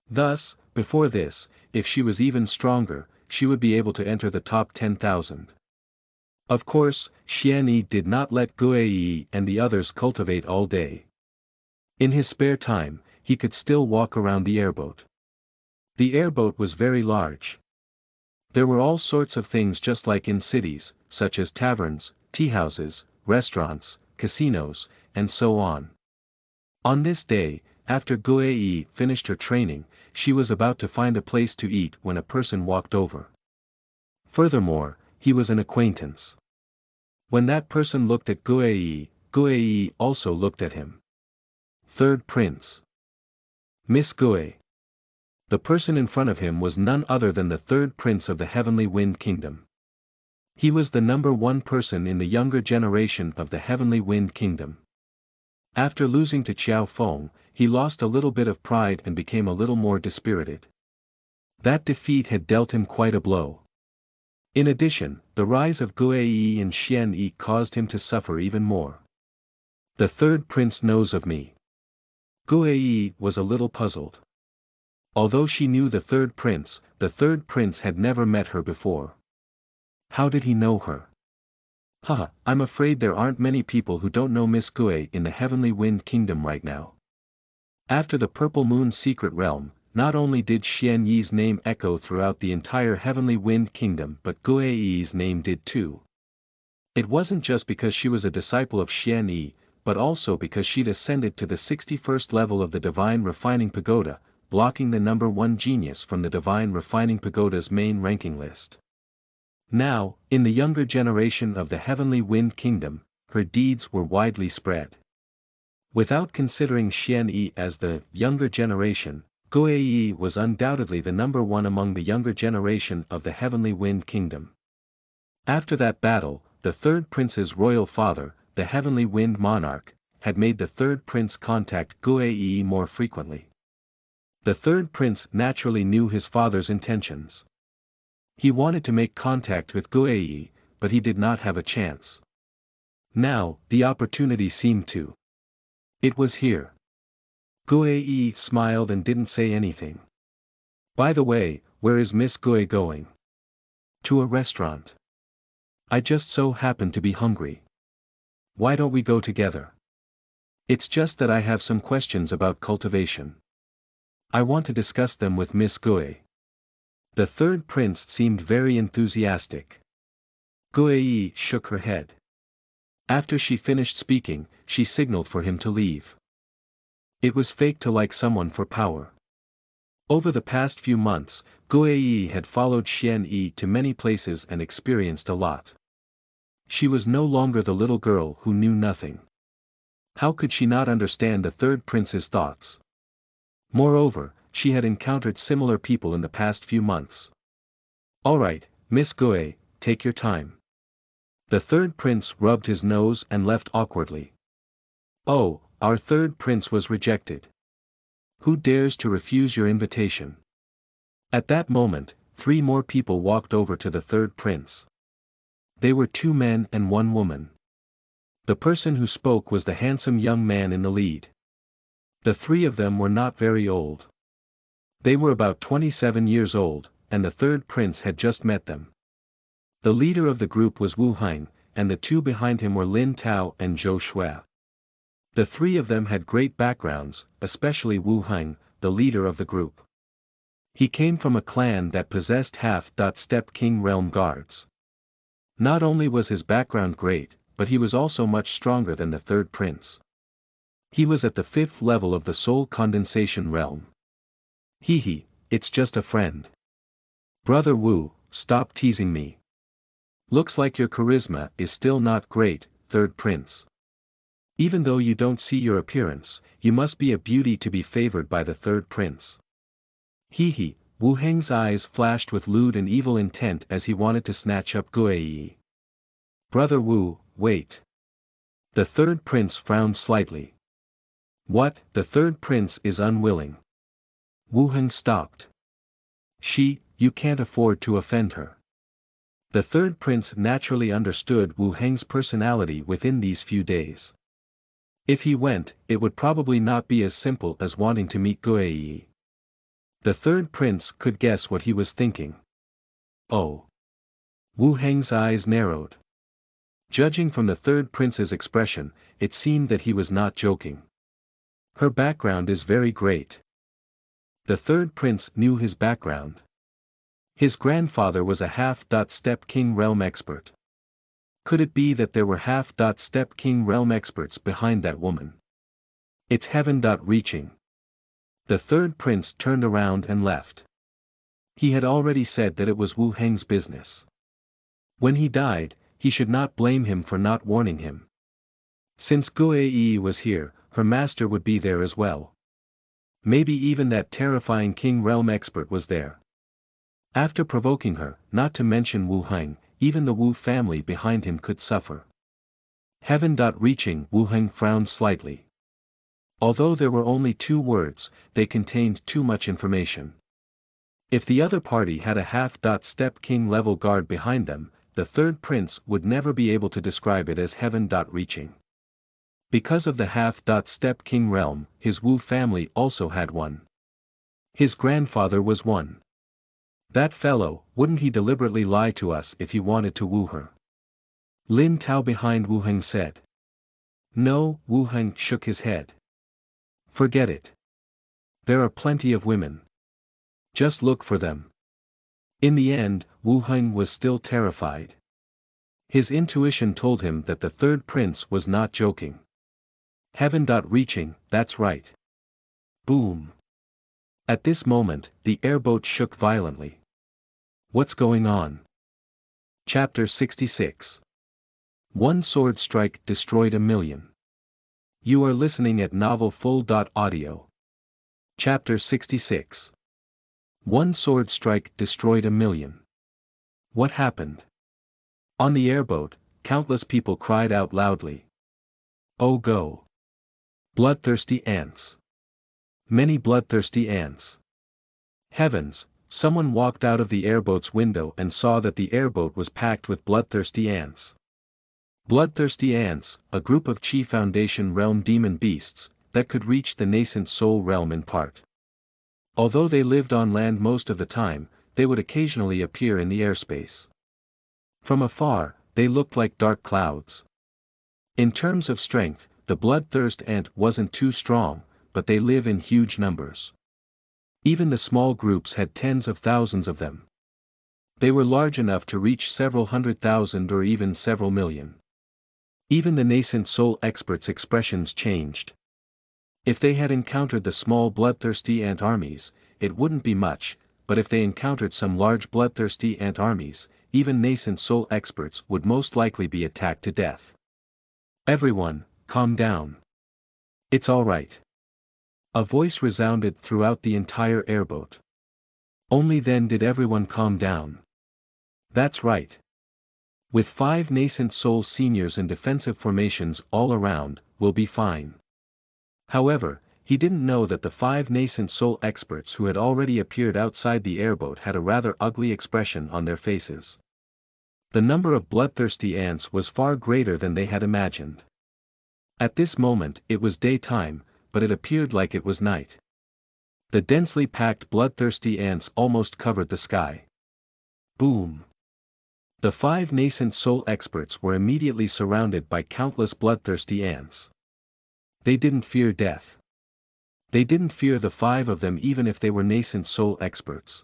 Thus, before this, if she was even stronger, she would be able to enter the top 10,000. Of course, Xian Yi did not let Guiyi and the others cultivate all day. In his spare time, he could still walk around the airboat. The airboat was very large. There were all sorts of things just like in cities, such as taverns, teahouses, restaurants, casinos, and so on. On this day, after Guiyi finished her training, she was about to find a place to eat when a person walked over. Furthermore, he was an acquaintance. When that person looked at Guiyi, Guiyi also looked at him. 3rd Prince. Miss Gui. The person in front of him was none other than the 3rd Prince of the Heavenly Wind Kingdom. He was the number 1 person in the younger generation of the Heavenly Wind Kingdom. After losing to Qiao Feng, he lost a little bit of pride and became a little more dispirited. That defeat had dealt him quite a blow. In addition, the rise of Guai and Xian Yi caused him to suffer even more. The third prince knows of me. Guai was a little puzzled. Although she knew the third prince had never met her before. How did he know her? Haha, I'm afraid there aren't many people who don't know Miss Guai in the Heavenly Wind Kingdom right now. After the Purple Moon Secret Realm, not only did Xian Yi's name echo throughout the entire Heavenly Wind Kingdom but Guai's name did too. It wasn't just because she was a disciple of Xian Yi, but also because she'd ascended to the 61st level of the Divine Refining Pagoda, blocking the number 1 genius from the Divine Refining Pagoda's main ranking list. Now, in the younger generation of the Heavenly Wind Kingdom, her deeds were widely spread. Without considering Xian Yi as the younger generation, Guai was undoubtedly the number 1 among the younger generation of the Heavenly Wind Kingdom. After that battle, the third prince's royal father, the Heavenly Wind Monarch, had made the third prince contact Guai more frequently. The third prince naturally knew his father's intentions. He wanted to make contact with Guai, but he did not have a chance. Now, the opportunity seemed to. It was here. Guai smiled and didn't say anything. By the way, where is Miss Guai going? To a restaurant. I just so happen to be hungry. Why don't we go together? It's just that I have some questions about cultivation. I want to discuss them with Miss Guai. The third prince seemed very enthusiastic. Guai shook her head. After she finished speaking, she signaled for him to leave. It was fake to like someone for power. Over the past few months, Guai had followed Xian Yi to many places and experienced a lot. She was no longer the little girl who knew nothing. How could she not understand the third prince's thoughts? Moreover, she had encountered similar people in the past few months. Alright, Miss Guai, take your time. The third prince rubbed his nose and left awkwardly. Oh, our third prince was rejected. Who dares to refuse your invitation? At that moment, 3 more people walked over to the third prince. They were 2 men and 1 woman. The person who spoke was the handsome young man in the lead. The 3 of them were not very old. They were about 27 years old, and the third prince had just met them. The leader of the group was Wu Heng, and the 2 behind him were Lin Tao and Zhou Shui. The 3 of them had great backgrounds, especially Wu Heng, the leader of the group. He came from a clan that possessed half-step king realm guards. Not only was his background great, but he was also much stronger than the third prince. He was at the 5th level of the soul condensation realm. Hee, it's just a friend. Brother Wu, stop teasing me. Looks like your charisma is still not great, third prince. Even though you don't see your appearance, you must be a beauty to be favored by the third prince. Hee, Wu Heng's eyes flashed with lewd and evil intent as he wanted to snatch up Guai. Brother Wu, wait. The third prince frowned slightly. What? The third prince is unwilling. Wu Heng stopped. You can't afford to offend her. The third prince naturally understood Wu Heng's personality within these few days. If he went, it would probably not be as simple as wanting to meet Guai. The third prince could guess what he was thinking. Oh. Wu Heng's eyes narrowed. Judging from the third prince's expression, it seemed that he was not joking. Her background is very great. The third prince knew his background. His grandfather was a half-step king realm expert. Could it be that there were half-step king realm experts behind that woman? It's heaven-reaching. The third prince turned around and left. He had already said that it was Wu Heng's business. When he died, he should not blame him for not warning him. Since Guai was here, her master would be there as well. Maybe even that terrifying king realm expert was there. After provoking her, not to mention Wu Heng, even the Wu family behind him could suffer. Heaven-reaching, Wu Heng frowned slightly. Although there were only 2 words, they contained too much information. If the other party had a half-step king level guard behind them, the third prince would never be able to describe it as heaven-reaching. Because of the half-step king realm, his Wu family also had one. His grandfather was one. That fellow, wouldn't he deliberately lie to us if he wanted to woo her? Lin Tao behind Wu Heng said. No, Wu Heng shook his head. Forget it. There are plenty of women. Just look for them. In the end, Wu Heng was still terrified. His intuition told him that the third prince was not joking. Heaven-reaching, that's right. Boom. At this moment, the airboat shook violently. What's going on? Chapter 66. One sword strike destroyed a million. You are listening at novelfull.audio. Chapter 66. One sword strike destroyed a million. What happened? On the airboat, countless people cried out loudly. Oh go! Bloodthirsty ants. Many bloodthirsty ants. Heavens, someone walked out of the airboat's window and saw that the airboat was packed with bloodthirsty ants. Bloodthirsty ants, a group of Qi Foundation realm demon beasts, that could reach the nascent soul realm in part. Although they lived on land most of the time, they would occasionally appear in the airspace. From afar, they looked like dark clouds. In terms of strength, the bloodthirst ant wasn't too strong, but they live in huge numbers. Even the small groups had tens of thousands of them. They were large enough to reach several 100,000 or even several million. Even the nascent soul experts' expressions changed. If they had encountered the small bloodthirsty ant armies, it wouldn't be much, but if they encountered some large bloodthirsty ant armies, even nascent soul experts would most likely be attacked to death. Everyone, calm down. It's all right. A voice resounded throughout the entire airboat. Only then did everyone calm down. That's right. With 5 nascent soul seniors in defensive formations all around, we'll be fine. However, he didn't know that the 5 nascent soul experts who had already appeared outside the airboat had a rather ugly expression on their faces. The number of bloodthirsty ants was far greater than they had imagined. At this moment it was daytime, but it appeared like it was night. The densely packed bloodthirsty ants almost covered the sky. Boom! The 5 nascent soul experts were immediately surrounded by countless bloodthirsty ants. They didn't fear death. They didn't fear the 5 of them even if they were nascent soul experts.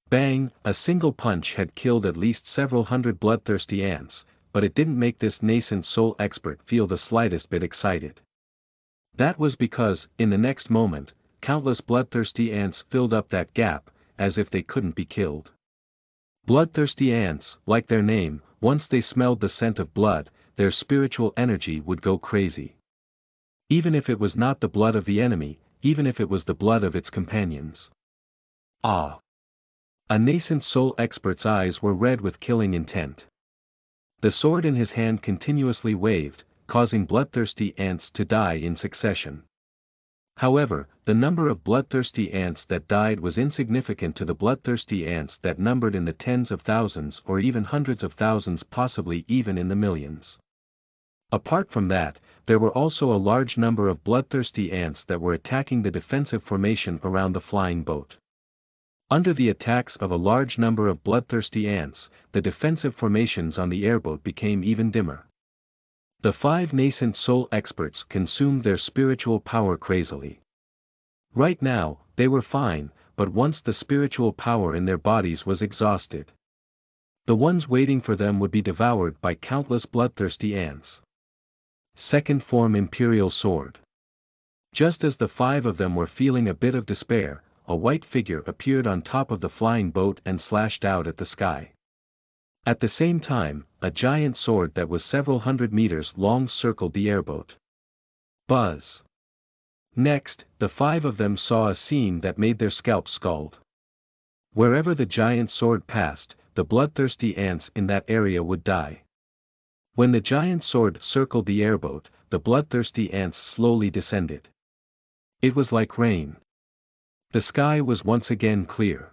Bang! A single punch had killed at least several hundred bloodthirsty ants, but it didn't make this nascent soul expert feel the slightest bit excited. That was because, in the next moment, countless bloodthirsty ants filled up that gap, as if they couldn't be killed. Bloodthirsty ants, like their name, once they smelled the scent of blood, their spiritual energy would go crazy. Even if it was not the blood of the enemy, even if it was the blood of its companions. Ah! A nascent soul expert's eyes were red with killing intent. The sword in his hand continuously waved, causing bloodthirsty ants to die in succession. However, the number of bloodthirsty ants that died was insignificant to the bloodthirsty ants that numbered in the tens of thousands or even hundreds of thousands, possibly even in the millions. Apart from that, there were also a large number of bloodthirsty ants that were attacking the defensive formation around the flying boat. Under the attacks of a large number of bloodthirsty ants, the defensive formations on the airboat became even dimmer. The 5 nascent soul experts consumed their spiritual power crazily. Right now, they were fine, but once the spiritual power in their bodies was exhausted, the ones waiting for them would be devoured by countless bloodthirsty ants. Second form Imperial Sword. Just as the 5 of them were feeling a bit of despair, a white figure appeared on top of the flying boat and slashed out at the sky. At the same time, a giant sword that was several hundred meters long circled the airboat. Buzz! Next, the 5 of them saw a scene that made their scalps scald. Wherever the giant sword passed, the bloodthirsty ants in that area would die. When the giant sword circled the airboat, the bloodthirsty ants slowly descended. It was like rain. The sky was once again clear.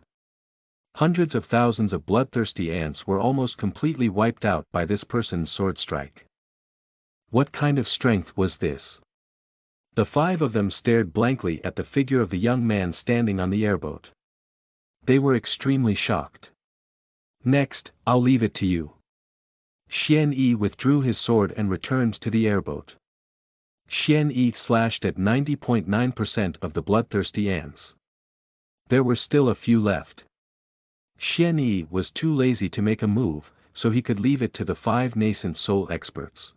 Hundreds of thousands of bloodthirsty ants were almost completely wiped out by this person's sword strike. What kind of strength was this? The 5 of them stared blankly at the figure of the young man standing on the airboat. They were extremely shocked. Next, I'll leave it to you. Xian Yi withdrew his sword and returned to the airboat. Xian Yi slashed at 90.9% of the bloodthirsty ants. There were still a few left. Xian Yi was too lazy to make a move, so he could leave it to the 5 nascent soul experts.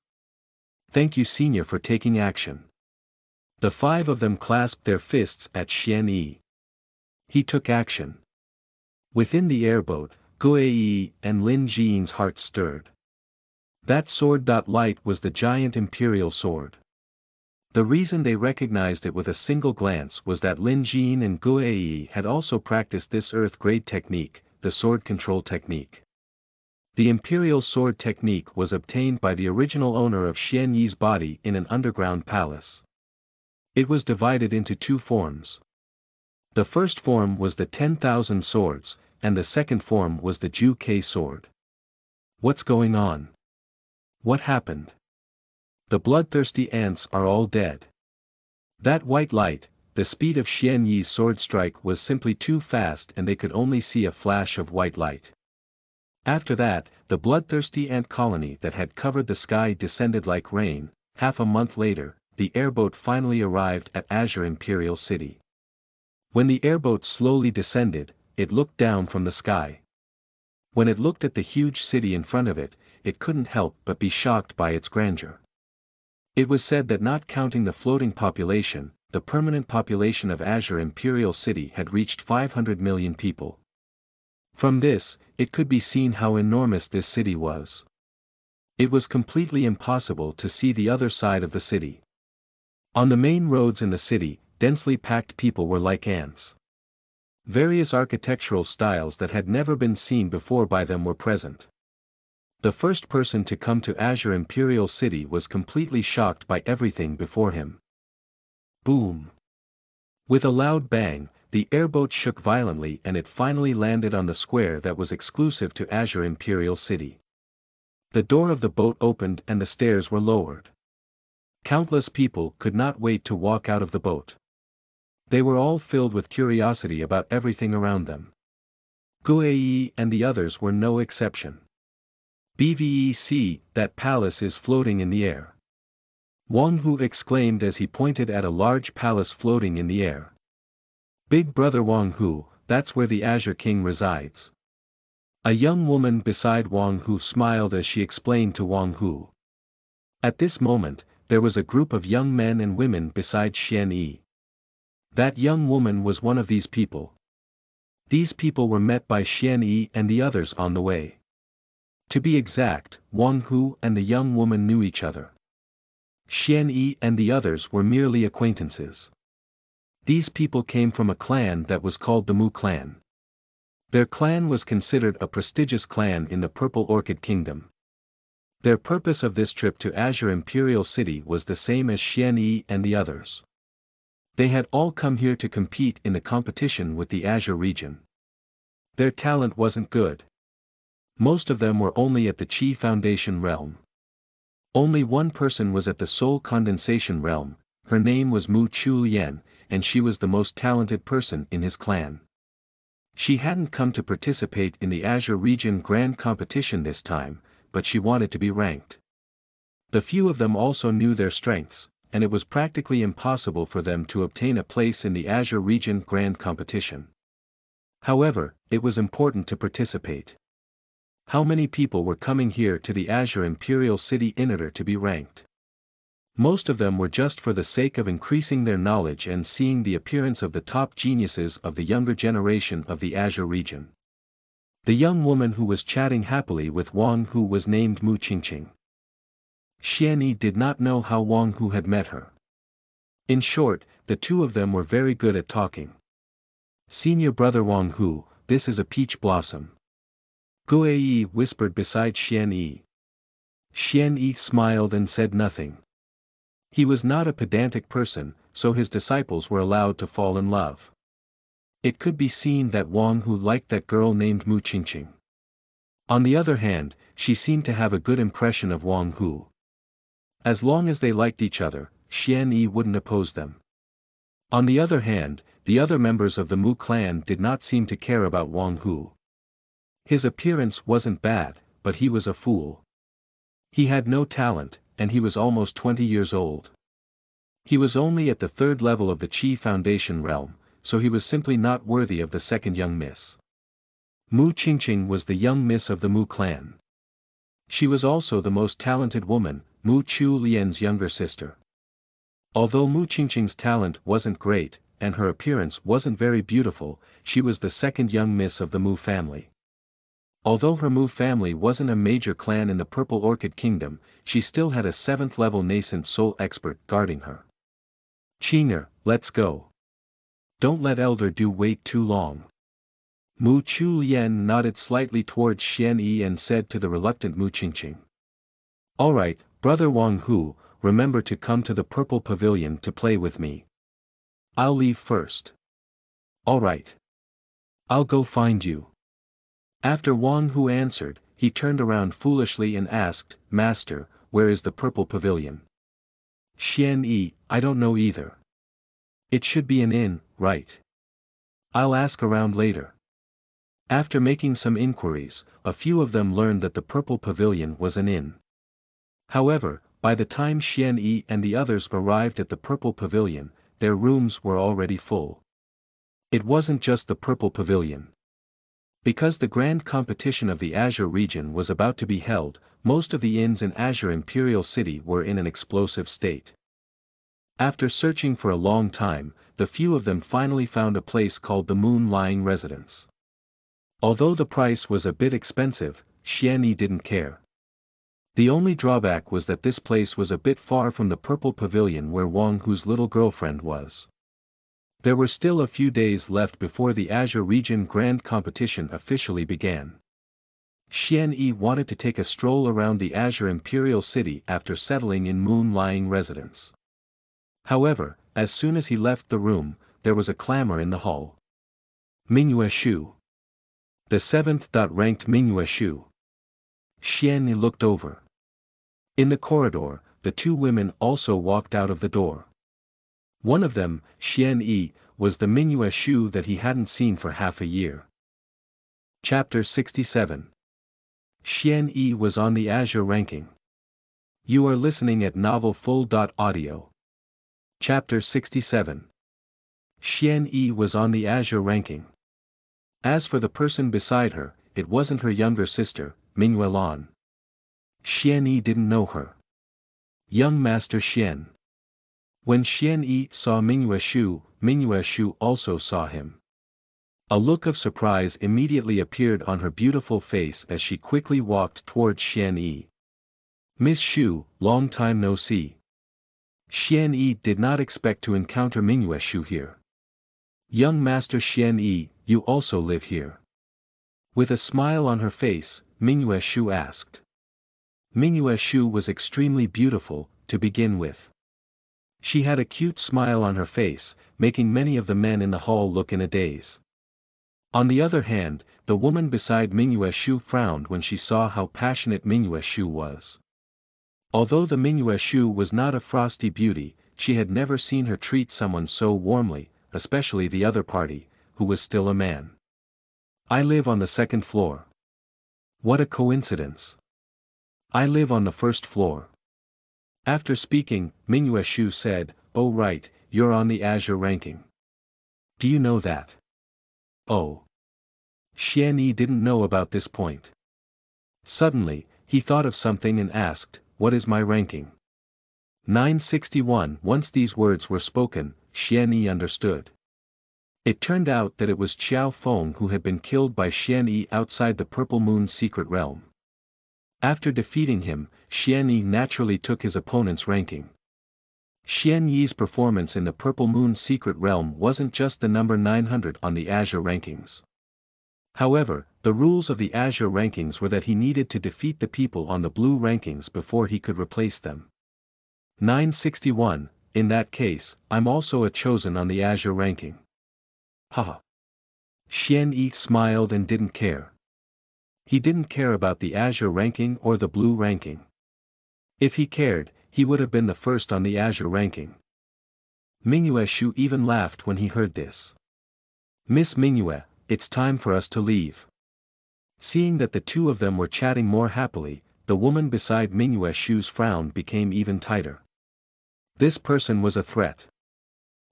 Thank you, Senior, for taking action. The 5 of them clasped their fists at Xian Yi. He took action. Within the airboat, Gue Yi and Lin Jiying's hearts stirred. That sword. Light was the giant imperial sword. The reason they recognized it with a single glance was that Lin Jiying and Gue Yi had also practiced this earth-grade technique, the sword control technique. The imperial sword technique was obtained by the original owner of Xian Yi's body in an underground palace. It was divided into 2 forms. The first form was the 10,000 swords, and the second form was the Ju Ke sword. What's going on? What happened? The bloodthirsty ants are all dead. That white light, the speed of Xian Yi's sword strike was simply too fast and they could only see a flash of white light. After that, the bloodthirsty ant colony that had covered the sky descended like rain. Half a month later, the airboat finally arrived at Azure Imperial City. When the airboat slowly descended, it looked down from the sky. When it looked at the huge city in front of it, it couldn't help but be shocked by its grandeur. It was said that not counting the floating population, the permanent population of Azure Imperial City had reached 500 million people. From this, it could be seen how enormous this city was. It was completely impossible to see the other side of the city. On the main roads in the city, densely packed people were like ants. Various architectural styles that had never been seen before by them were present. The first person to come to Azure Imperial City was completely shocked by everything before him. Boom! With a loud bang, the airboat shook violently and it finally landed on the square that was exclusive to Azure Imperial City. The door of the boat opened and the stairs were lowered. Countless people could not wait to walk out of the boat. They were all filled with curiosity about everything around them. Gue Yi and the others were no exception. BVEC, that palace is floating in the air. Wang Hu exclaimed as he pointed at a large palace floating in the air. Big brother Wang Hu, that's where the Azure King resides. A young woman beside Wang Hu smiled as she explained to Wang Hu. At this moment, there was a group of young men and women beside Xian Yi. That young woman was one of these people. These people were met by Xian Yi and the others on the way. To be exact, Wang Hu and the young woman knew each other. Xian Yi and the others were merely acquaintances. These people came from a clan that was called the Mu clan. Their clan was considered a prestigious clan in the Purple Orchid Kingdom. Their purpose of this trip to Azure Imperial City was the same as Xian Yi and the others. They had all come here to compete in the competition with the Azure region. Their talent wasn't good. Most of them were only at the Qi Foundation realm. Only one person was at the Soul Condensation realm. Her name was Mu Chulian, and she was the most talented person in his clan. She hadn't come to participate in the Azure region grand competition this time, but she wanted to be ranked. The few of them also knew their strengths, and it was practically impossible for them to obtain a place in the Azure region grand competition. However, it was important to participate. How many people were coming here to the Azure Imperial City in order to be ranked? Most of them were just for the sake of increasing their knowledge and seeing the appearance of the top geniuses of the younger generation of the Azure region. The young woman who was chatting happily with Wang Hu was named Mu Qingqing. Xian Yi did not know how Wang Hu had met her. In short, the two of them were very good at talking. Senior brother Wang Hu, this is a peach blossom. Gue Yi whispered beside Xian Yi. Xian Yi smiled and said nothing. He was not a pedantic person, so his disciples were allowed to fall in love. It could be seen that Wang Hu liked that girl named Mu Qingqing. On the other hand, she seemed to have a good impression of Wang Hu. As long as they liked each other, Xian Yi wouldn't oppose them. On the other hand, the other members of the Mu clan did not seem to care about Wang Hu. His appearance wasn't bad, but he was a fool. He had no talent, and he was almost 20 years old. He was only at the third level of the Qi Foundation realm, so he was simply not worthy of the second young miss. Mu Qingqing was the young miss of the Mu clan. She was also the most talented woman, Mu Chu Lian's younger sister. Although Mu Qingqing's talent wasn't great, and her appearance wasn't very beautiful, she was the second young miss of the Mu family. Although her Mu family wasn't a major clan in the Purple Orchid Kingdom, she still had a 7th-level nascent soul expert guarding her. Qing'er, let's go. Don't let Elder Du wait too long. Mu Chu Lian nodded slightly towards Xian Yi and said to the reluctant Mu Qingqing. Alright, brother Wang Hu, remember to come to the Purple Pavilion to play with me. I'll leave first. Alright. I'll go find you. After Wang Hu answered, he turned around foolishly and asked, Master, where is the Purple Pavilion? Xian Yi, I don't know either. It should be an inn, right? I'll ask around later. After making some inquiries, a few of them learned that the Purple Pavilion was an inn. However, by the time Xian Yi and the others arrived at the Purple Pavilion, their rooms were already full. It wasn't just the Purple Pavilion. Because the grand competition of the Azure region was about to be held, most of the inns in Azure Imperial City were in an explosive state. After searching for a long time, the few of them finally found a place called the Moon Lying Residence. Although the price was a bit expensive, Xian Yi didn't care. The only drawback was that this place was a bit far from the Purple Pavilion where Wang Hu's little girlfriend was. There were still a few days left before the Azure Region Grand Competition officially began. Xian Yi wanted to take a stroll around the Azure Imperial City after settling in Moon Lying Residence. However, as soon as he left the room, there was a clamor in the hall. Mingyue Shu. The 7th-ranked Mingyue Shu. Xian Yi looked over. In the corridor, the two women also walked out of the door. One of them, Xian Yi, was the Mingyue Shu that he hadn't seen for half a year. Chapter 67. Xian Yi was on the Azure ranking. You are listening at novelfull.audio. Chapter 67. Xian Yi was on the Azure ranking. As for the person beside her, it wasn't her younger sister, Mingyue Lan. Xian Yi didn't know her. Young Master Xian. When Xian Yi saw Mingyue Shu also saw him. A look of surprise immediately appeared on her beautiful face as she quickly walked towards Xian Yi. Miss Shu, long time no see. Xian Yi did not expect to encounter Mingyue Shu here. Young Master Xian Yi, you also live here? With a smile on her face, Mingyue Shu asked. Mingyue Shu was extremely beautiful, to begin with. She had a cute smile on her face, making many of the men in the hall look in a daze. On the other hand, the woman beside Mingyue Shu frowned when she saw how passionate Mingyue Shu was. Although the Mingyue Shu was not a frosty beauty, she had never seen her treat someone so warmly, especially the other party, who was still a man. I live on the 2nd floor. What a coincidence. I live on the 1st floor. After speaking, Mingyue Shu said, Oh right, you're on the Azure ranking. Do you know that? Oh. Xian Yi didn't know about this point. Suddenly, he thought of something and asked, What is my ranking? 961. Once these words were spoken, Xian Yi understood. It turned out that it was Qiao Feng who had been killed by Xian Yi outside the Purple Moon's secret realm. After defeating him, Xian Yi naturally took his opponent's ranking. Xian Yi's performance in the Purple Moon's secret realm wasn't just the number 900 on the Azure rankings. However, the rules of the Azure rankings were that he needed to defeat the people on the blue rankings before he could replace them. 961, in that case, I'm also a chosen on the Azure ranking. Haha. Xian Yi smiled and didn't care. He didn't care about the Azure ranking or the Blue ranking. If he cared, he would have been the first on the Azure ranking. Mingyue Shu even laughed when he heard this. Miss Mingyue, it's time for us to leave. Seeing that the two of them were chatting more happily, the woman beside Mingyue Shu's frown became even tighter. This person was a threat.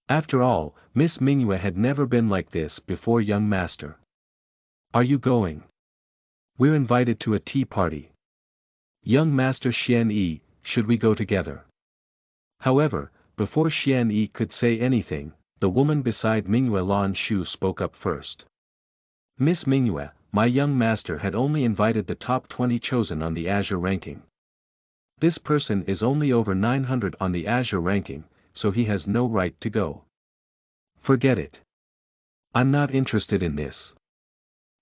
After all, Miss Mingyue had never been like this before, young master. Are you going? We're invited to a tea party. Young master Xian Yi, should we go together? However, before Xian Yi could say anything, the woman beside Mingyue Lan Shu spoke up first. Miss Mingyue, my young master had only invited the top 20 chosen on the Azure ranking. This person is only over 900 on the Azure ranking, so he has no right to go. Forget it. I'm not interested in this.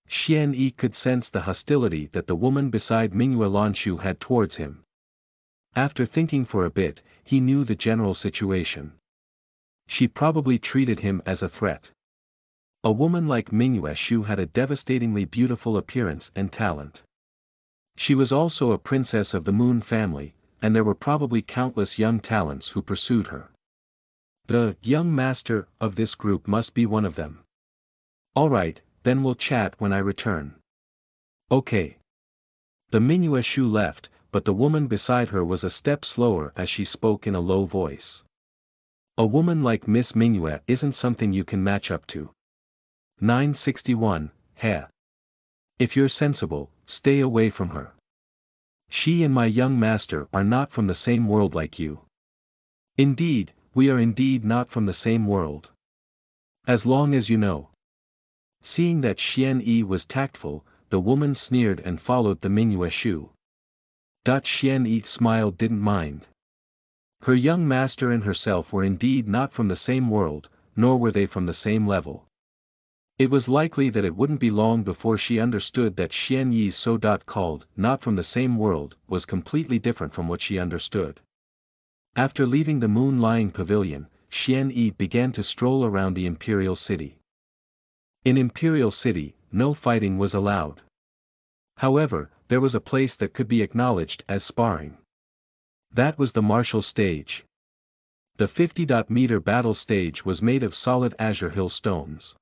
Xian Yi could sense the hostility that the woman beside Mingyue Lan Shu had towards him. After thinking for a bit, he knew the general situation. She probably treated him as a threat. A woman like Mingyue Shu had a devastatingly beautiful appearance and talent. She was also a princess of the Moon family, and there were probably countless young talents who pursued her. The young master of this group must be one of them. Alright, then we'll chat when I return. Okay. The Mingyue Shu left, but the woman beside her was a step slower as she spoke in a low voice. A woman like Miss Mingyue isn't something you can match up to. 961, Heh. If you're sensible, stay away from her. She and my young master are not from the same world like you. Indeed, we are indeed not from the same world. As long as you know. Seeing that Xian Yi was tactful, the woman sneered and followed the Mingyue Shu. Xian Yi smiled, didn't mind. Her young master and herself were indeed not from the same world, nor were they from the same level. It was likely that it wouldn't be long before she understood that Xian Yi's so-called not from the same world was completely different from what she understood. After leaving the Moon Lying Pavilion, Xian Yi began to stroll around the Imperial City. In Imperial City, no fighting was allowed. However, there was a place that could be acknowledged as sparring. That was the martial stage. The 50-meter battle stage was made of solid Azure Hill stones.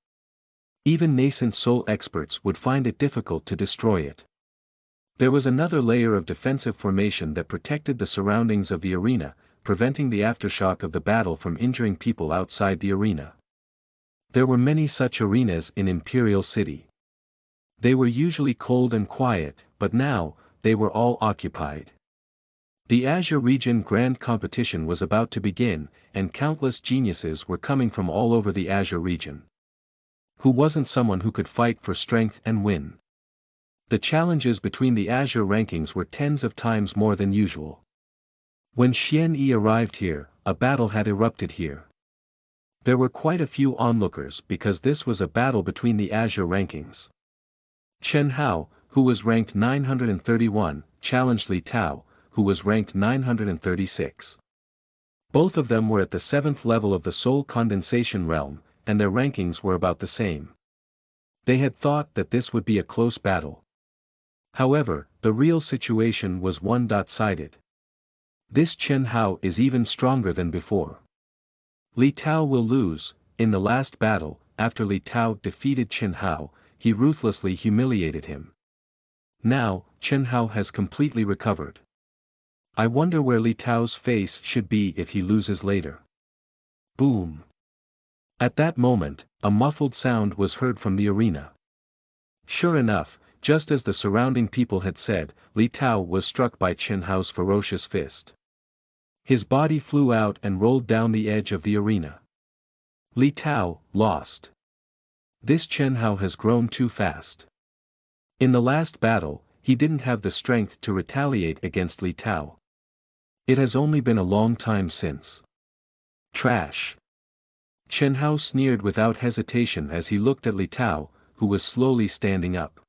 Even nascent soul experts would find it difficult to destroy it. There was another layer of defensive formation that protected the surroundings of the arena, preventing the aftershock of the battle from injuring people outside the arena. There were many such arenas in Imperial City. They were usually cold and quiet, but now, they were all occupied. The Azure Region Grand Competition was about to begin, and countless geniuses were coming from all over the Azure Region. Who wasn't someone who could fight for strength and win? The challenges between the Azure rankings were tens of times more than usual. When Xian Yi arrived here, a battle had erupted here. There were quite a few onlookers because this was a battle between the Azure rankings. Chen Hao, who was ranked 931, challenged Li Tao, who was ranked 936. Both of them were at the 7th level of the Soul Condensation Realm, and their rankings were about the same. They had thought that this would be a close battle. However, the real situation was one-sided. This Chen Hao is even stronger than before. Li Tao will lose. In the last battle, after Li Tao defeated Chen Hao, he ruthlessly humiliated him. Now, Chen Hao has completely recovered. I wonder where Li Tao's face should be if he loses later. Boom. At that moment, a muffled sound was heard from the arena. Sure enough, just as the surrounding people had said, Li Tao was struck by Chen Hao's ferocious fist. His body flew out and rolled down the edge of the arena. Li Tao lost. This Chen Hao has grown too fast. In the last battle, he didn't have the strength to retaliate against Li Tao. It has only been a long time since. Trash. Chen Hao sneered without hesitation as he looked at Li Tao, who was slowly standing up.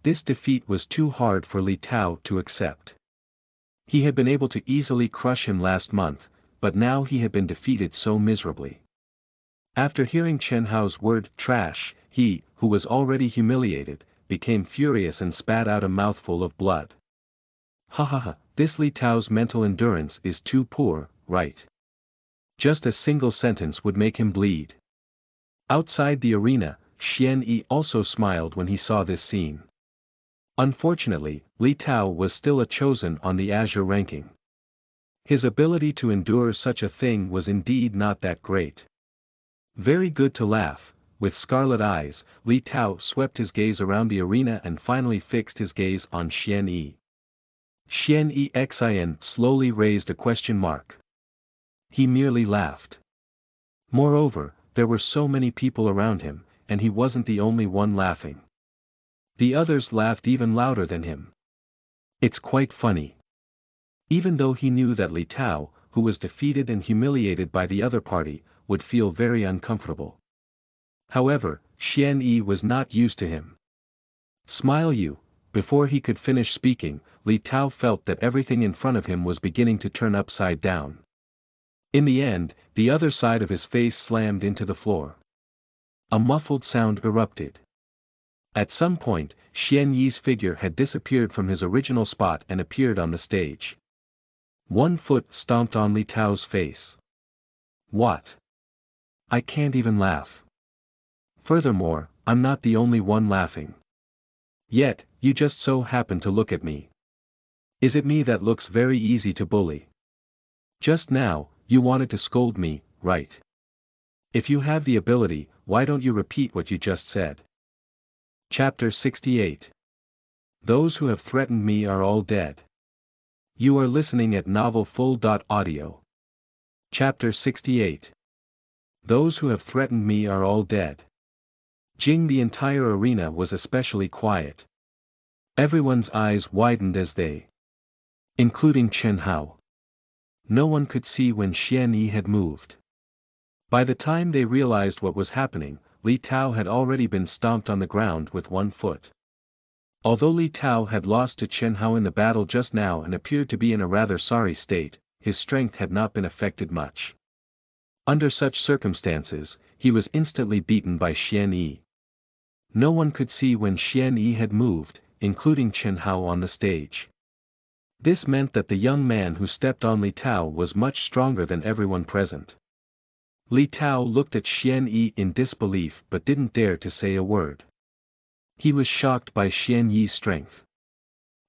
This defeat was too hard for Li Tao to accept. He had been able to easily crush him last month, but now he had been defeated so miserably. After hearing Chen Hao's word trash, he, who was already humiliated, became furious and spat out a mouthful of blood. Ha ha ha, this Li Tao's mental endurance is too poor, right? Just a single sentence would make him bleed. Outside the arena, Xian Yi also smiled when he saw this scene. Unfortunately, Li Tao was still a chosen on the Azure ranking. His ability to endure such a thing was indeed not that great. Very good to laugh, with scarlet eyes, Li Tao swept his gaze around the arena and finally fixed his gaze on Xian Yi. Xian Yi Xin slowly raised a question mark. He merely laughed. Moreover, there were so many people around him, and he wasn't the only one laughing. The others laughed even louder than him. It's quite funny. Even though he knew that Li Tao, who was defeated and humiliated by the other party, would feel very uncomfortable. However, Xian Yi was not used to him. Smile you. Before he could finish speaking, Li Tao felt that everything in front of him was beginning to turn upside down. In the end, the other side of his face slammed into the floor. A muffled sound erupted. At some point, Xian Yi's figure had disappeared from his original spot and appeared on the stage. One foot stomped on Li Tao's face. What? I can't even laugh. Furthermore, I'm not the only one laughing. Yet, you just so happen to look at me. Is it me that looks very easy to bully? Just now, you wanted to scold me, right? If you have the ability, why don't you repeat what you just said? Chapter 68. Those who have threatened me are all dead. You are listening at novelfull.audio. Chapter 68. Those who have threatened me are all dead. Jing. The entire arena was especially quiet. Everyone's eyes widened as they, including Chen Hao. No one could see when Xian Yi had moved. By the time they realized what was happening, Li Tao had already been stomped on the ground with one foot. Although Li Tao had lost to Chen Hao in the battle just now and appeared to be in a rather sorry state, his strength had not been affected much. Under such circumstances, he was instantly beaten by Xian Yi. No one could see when Xian Yi had moved, including Chen Hao on the stage. This meant that the young man who stepped on Li Tao was much stronger than everyone present. Li Tao looked at Xian Yi in disbelief but didn't dare to say a word. He was shocked by Xian Yi's strength.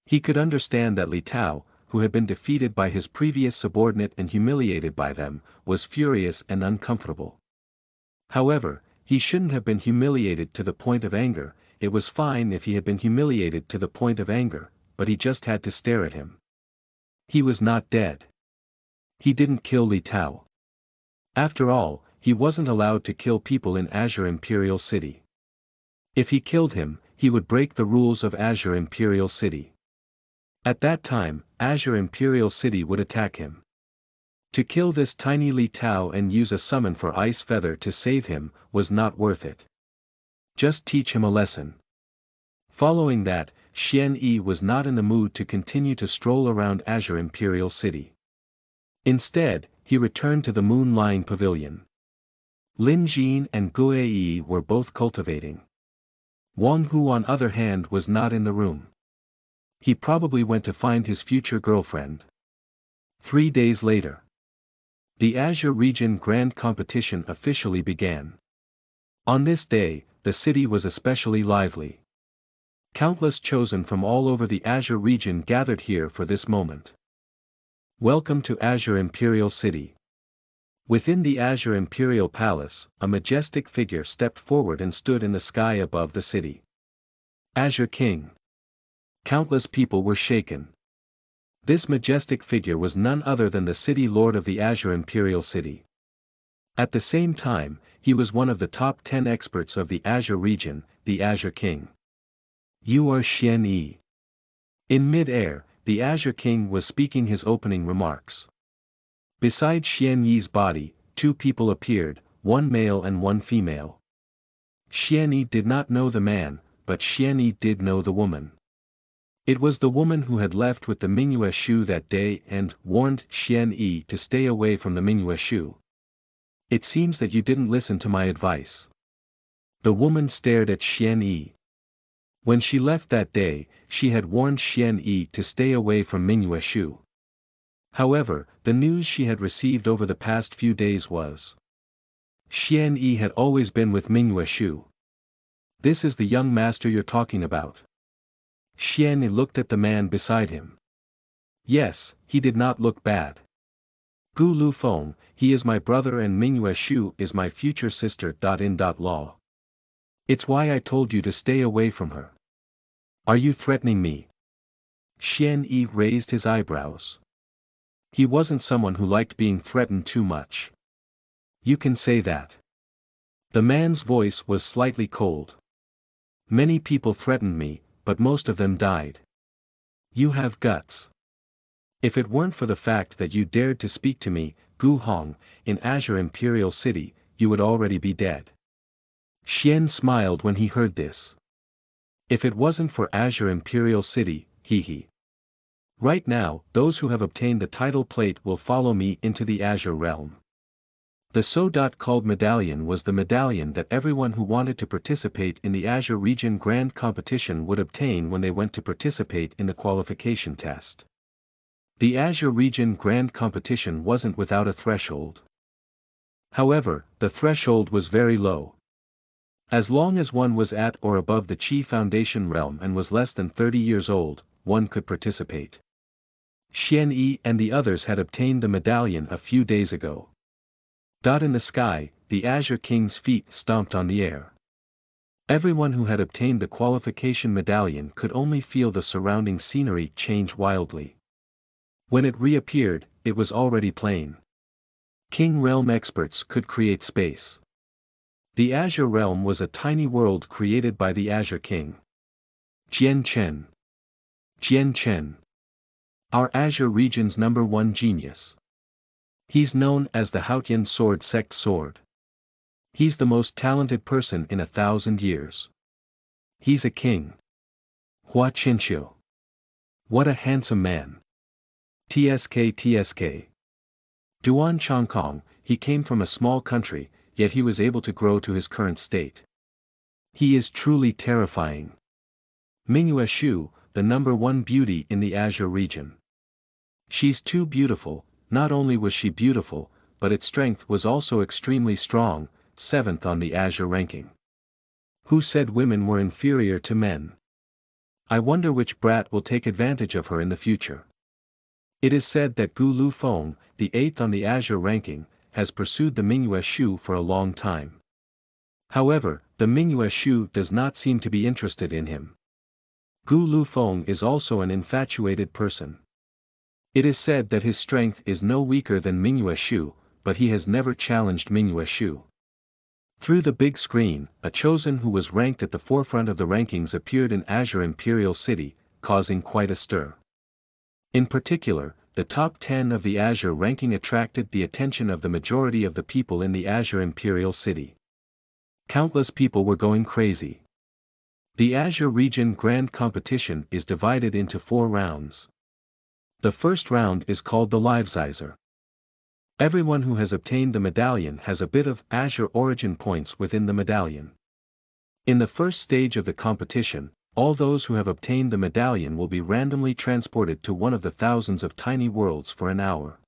He could understand that Li Tao, who had been defeated by his previous subordinate and humiliated by them, was furious and uncomfortable. However, he shouldn't have been humiliated to the point of anger. It was fine if he had been humiliated to the point of anger, but he just had to stare at him. He was not dead. He didn't kill Li Tao. After all, he wasn't allowed to kill people in Azure Imperial City. If he killed him, he would break the rules of Azure Imperial City. At that time, Azure Imperial City would attack him. To kill this tiny Li Tao and use a summon for Ice Feather to save him, was not worth it. Just teach him a lesson. Following that, Xian Yi was not in the mood to continue to stroll around Azure Imperial City. Instead, he returned to the Moon Line Pavilion. Lin Jin and Gue Yi were both cultivating. Wang Hu on other hand was not in the room. He probably went to find his future girlfriend. 3 days later. The Azure Region Grand Competition officially began. On this day, the city was especially lively. Countless chosen from all over the Azure region gathered here for this moment. Welcome to Azure Imperial City. Within the Azure Imperial Palace, a majestic figure stepped forward and stood in the sky above the city. Azure King. Countless people were shaken. This majestic figure was none other than the city lord of the Azure Imperial City. At the same time, he was one of the top 10 experts of the Azure region, the Azure King. You are Xian Yi. In mid-air, the Azure King was speaking his opening remarks. Beside Xian Yi's body, 2 people appeared, one male and one female. Xian Yi did not know the man, but Xian Yi did know the woman. It was the woman who had left with the Mingyue Shu that day and warned Xian Yi to stay away from the Mingyue Shu. It seems that you didn't listen to my advice. The woman stared at Xian Yi. When she left that day, she had warned Xian Yi to stay away from Mingyue Shu. However, the news she had received over the past few days was Xian Yi had always been with Mingyue Shu. This is the young master you're talking about. Xian Yi looked at the man beside him. Yes, he did not look bad. Gu Lufeng, he is my brother and Mingyue Shu is my future sister. Law. It's why I told you to stay away from her. Are you threatening me? Xian Yi raised his eyebrows. He wasn't someone who liked being threatened too much. You can say that. The man's voice was slightly cold. Many people threatened me, but most of them died. You have guts. If it weren't for the fact that you dared to speak to me, Gu Hong, in Azure Imperial City, you would already be dead. Xian smiled when he heard this. If it wasn't for Azure Imperial City, he. Right now, those who have obtained the title plate will follow me into the Azure realm. The so-called medallion was the medallion that everyone who wanted to participate in the Azure Region Grand Competition would obtain when they went to participate in the qualification test. The Azure Region Grand Competition wasn't without a threshold. However, the threshold was very low. As long as one was at or above the Qi Foundation realm and was less than 30 years old, one could participate. Xian Yi and the others had obtained the medallion a few days ago. In the sky, the Azure King's feet stomped on the air. Everyone who had obtained the qualification medallion could only feel the surrounding scenery change wildly. When it reappeared, it was already plain. King Realm experts could create space. The Azure Realm was a tiny world created by the Azure King. Jian Chen. Jian Chen. Our Azure region's #1 genius. He's known as the Haotian Sword Sect Sword. He's the most talented person in 1,000 years. He's a king. Hua Qinxiu. What a handsome man. TSK. Duan Chongkong, he came from a small country, yet he was able to grow to his current state. He is truly terrifying. Mingyue Shu, the #1 beauty in the Azure region. She's too beautiful. Not only was she beautiful, but its strength was also extremely strong, 7th on the Azure ranking. Who said women were inferior to men? I wonder which brat will take advantage of her in the future. It is said that Gu Lufeng, the 8th on the Azure ranking, has pursued the Mingyue Shu for a long time. However, the Mingyue Shu does not seem to be interested in him. Gu Lufeng is also an infatuated person. It is said that his strength is no weaker than Mingyue Shu, but he has never challenged Mingyue Shu. Through the big screen, a chosen who was ranked at the forefront of the rankings appeared in Azure Imperial City, causing quite a stir. In particular, the top 10 of the Azure ranking attracted the attention of the majority of the people in the Azure Imperial City. Countless people were going crazy. The Azure Region Grand Competition is divided into 4 rounds. The first round is called the Livesizer. Everyone who has obtained the medallion has a bit of Azure origin points within the medallion. In the first stage of the competition, all those who have obtained the medallion will be randomly transported to one of the thousands of tiny worlds for an hour.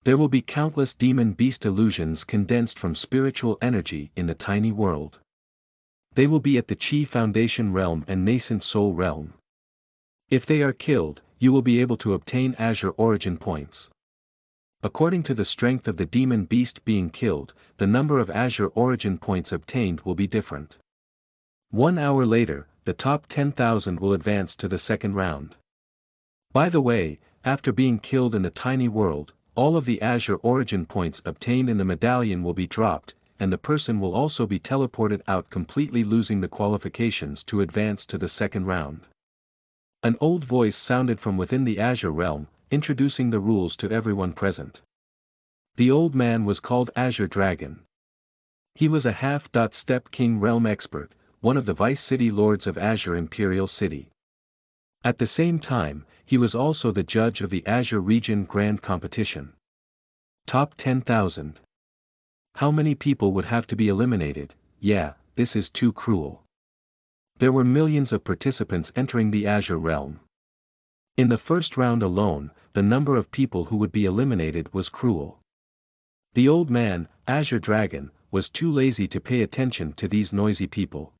There will be countless demon beast illusions condensed from spiritual energy in the tiny world. They will be at the Qi Foundation realm and Nascent Soul realm. If they are killed, you will be able to obtain Azure origin points. According to the strength of the demon beast being killed, the number of Azure origin points obtained will be different. 1 hour later, the top 10,000 will advance to the second round. By the way, after being killed in the tiny world, all of the Azure origin points obtained in the medallion will be dropped, and the person will also be teleported out, completely losing the qualifications to advance to the second round. An old voice sounded from within the Azure realm, introducing the rules to everyone present. The old man was called Azure Dragon. He was a half-step king realm expert, one of the vice city lords of Azure Imperial City. At the same time, he was also the judge of the Azure Region Grand Competition. Top 10,000. How many people would have to be eliminated? Yeah, this is too cruel. There were millions of participants entering the Azure realm. In the first round alone, the number of people who would be eliminated was cruel. The old man, Azure Dragon, was too lazy to pay attention to these noisy people.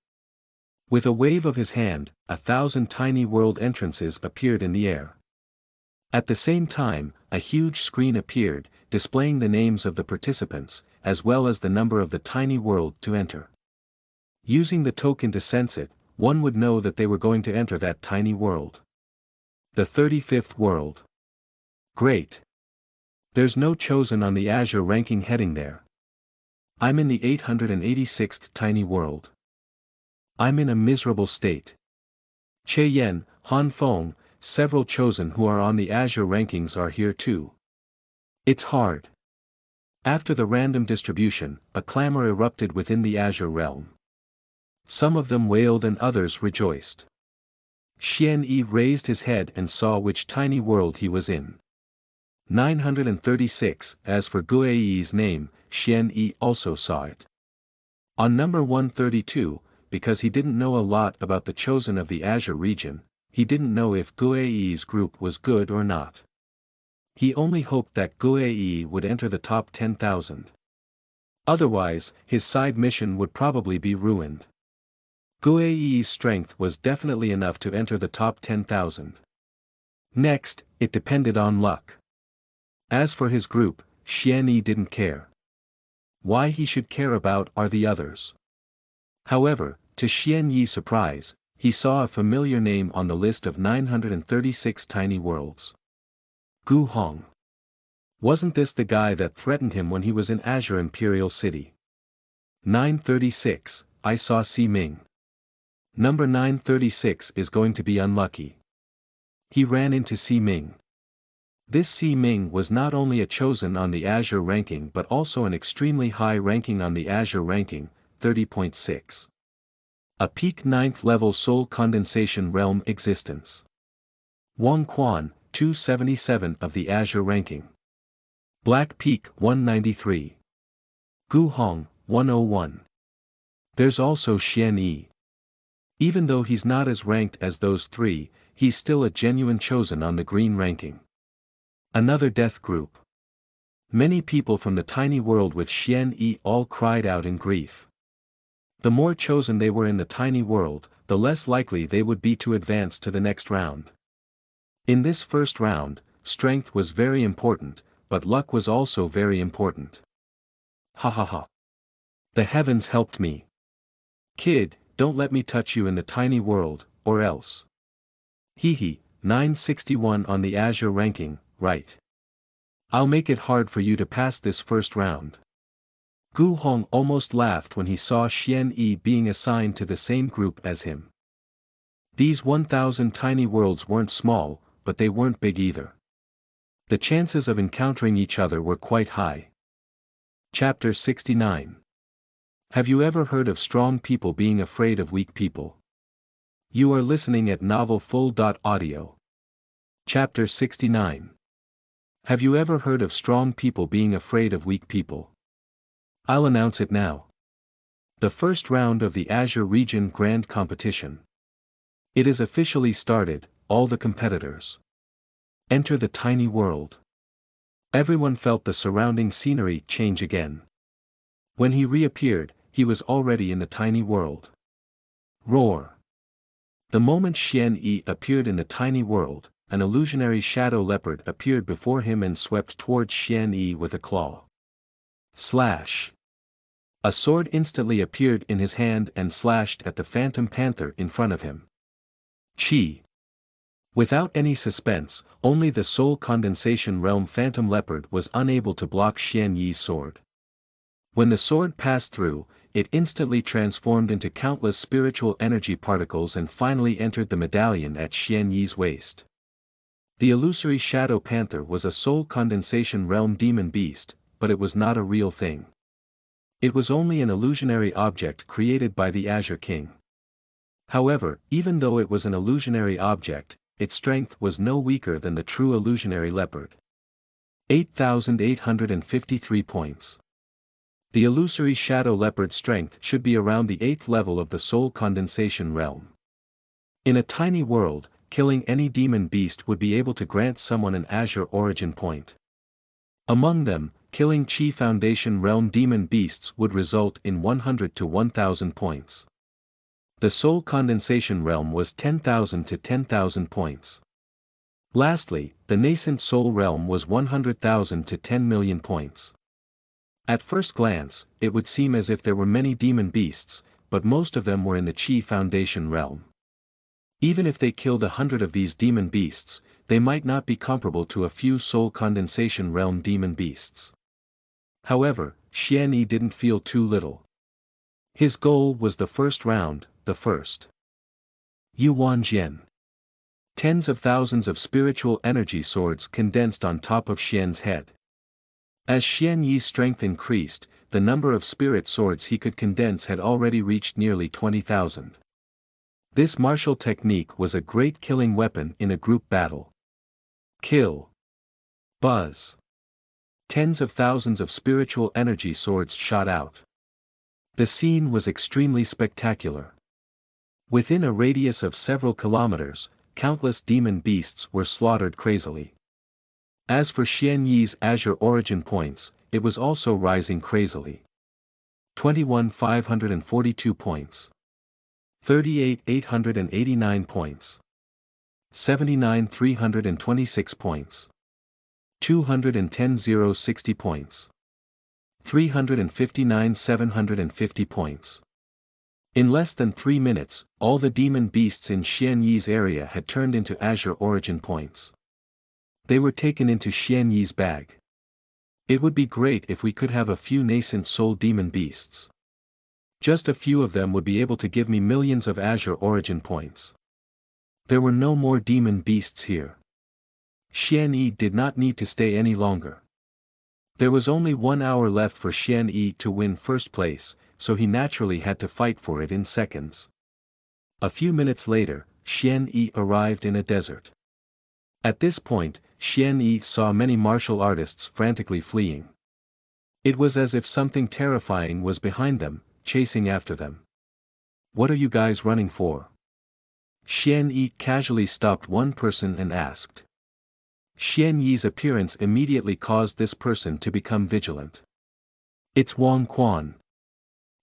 With a wave of his hand, 1,000 tiny world entrances appeared in the air. At the same time, a huge screen appeared, displaying the names of the participants, as well as the number of the tiny world to enter. Using the token to sense it, one would know that they were going to enter that tiny world. The 35th world. Great. There's no chosen on the Azure ranking heading there. I'm in the 886th tiny world. I'm in a miserable state. Che Yen, Han Feng, several chosen who are on the Azure rankings are here too. It's hard. After the random distribution, a clamor erupted within the Azure realm. Some of them wailed and others rejoiced. Xian Yi raised his head and saw which tiny world he was in. 936. As for Gui's name, Xian Yi also saw it. On number 132, because he didn't know a lot about the chosen of the Azure region, he didn't know if Gui's group was good or not. He only hoped that Gui would enter the top 10,000. Otherwise, his side mission would probably be ruined. Gui's strength was definitely enough to enter the top 10,000. Next, it depended on luck. As for his group, Xian Yi didn't care. Why he should care about are the others. However, to Xian Yi's surprise, he saw a familiar name on the list of 936 tiny worlds. Gu Hong. Wasn't this the guy that threatened him when he was in Azure Imperial City? 936, I saw Si Ming. Number 936 is going to be unlucky. He ran into Si Ming. This Si Ming was not only a chosen on the Azure ranking but also an extremely high ranking on the Azure ranking, 30.6. A peak 9th level soul condensation realm existence. Wang Quan, 277 of the Azure ranking. Black Peak 193. Gu Hong, 101. There's also Xian Yi. Even though he's not as ranked as those three, he's still a genuine chosen on the green ranking. Another death group. Many people from the tiny world with Xian Yi all cried out in grief. The more chosen they were in the tiny world, the less likely they would be to advance to the next round. In this first round, strength was very important, but luck was also very important. Ha ha ha. The heavens helped me. Kid, don't let me touch you in the tiny world, or else. Hee hee, 961 on the Azure ranking, right. I'll make it hard for you to pass this first round. Gu Hong almost laughed when he saw Xian Yi being assigned to the same group as him. These 1,000 tiny worlds weren't small, but they weren't big either. The chances of encountering each other were quite high. Chapter 69. Have you ever heard of strong people being afraid of weak people? You are listening at novelfull.audio. Chapter 69. Have you ever heard of strong people being afraid of weak people? I'll announce it now. The first round of the Azure Region Grand Competition. It is officially started, all the competitors. Enter the tiny world. Everyone felt the surrounding scenery change again. When he reappeared, he was already in the tiny world. Roar. The moment Xian Yi appeared in the tiny world, an illusionary shadow leopard appeared before him and swept towards Xian Yi with a claw. Slash. A sword instantly appeared in his hand and slashed at the phantom panther in front of him. Chi. Without any suspense, only the soul condensation realm phantom leopard was unable to block Xian Yi's sword. When the sword passed through, it instantly transformed into countless spiritual energy particles and finally entered the medallion at Xian Yi's waist. The illusory shadow panther was a soul condensation realm demon beast, but it was not a real thing. It was only an illusionary object created by the Azure King. However, even though it was an illusionary object, its strength was no weaker than the true illusionary leopard. 8,853 points. The illusory shadow leopard strength should be around the 8th level of the soul condensation realm. In a tiny world, killing any demon beast would be able to grant someone an Azure origin point. Among them, killing Chi Foundation realm demon beasts would result in 100 to 1000 points. The soul condensation realm was 10,000 to 10,000 points. Lastly, the nascent soul realm was 100,000 to 10 million points. At first glance, it would seem as if there were many demon beasts, but most of them were in the Chi Foundation realm. Even if they killed 100 of these demon beasts, they might not be comparable to a few soul condensation realm demon beasts. However, Xian Yi didn't feel too little. His goal was the first round, the first. Yuan Jian. Tens of thousands of spiritual energy swords condensed on top of Xian's head. As Xian Yi's strength increased, the number of spirit swords he could condense had already reached nearly 20,000. This martial technique was a great killing weapon in a group battle. Kill. Buzz. Tens of thousands of spiritual energy swords shot out. The scene was extremely spectacular. Within a radius of several kilometers, countless demon beasts were slaughtered crazily. As for Xian Yi's Azure origin points, it was also rising crazily. 21,542 points. 38,889 points. 79,326 points. 210,060 points. 359,750 points. In less than 3 minutes, all the demon beasts in Xian Yi's area had turned into Azure origin points. They were taken into Xian Yi's bag. It would be great if we could have a few nascent soul demon beasts. Just a few of them would be able to give me millions of Azure origin points. There were no more demon beasts here. Xian Yi did not need to stay any longer. There was only 1 hour left for Xian Yi to win first place, so he naturally had to fight for it in seconds. A few minutes later, Xian Yi arrived in a desert. At this point, Xian Yi saw many martial artists frantically fleeing. It was as if something terrifying was behind them, chasing after them. "What are you guys running for?" Xian Yi casually stopped one person and asked. Xian Yi's appearance immediately caused this person to become vigilant. "It's Wang Quan.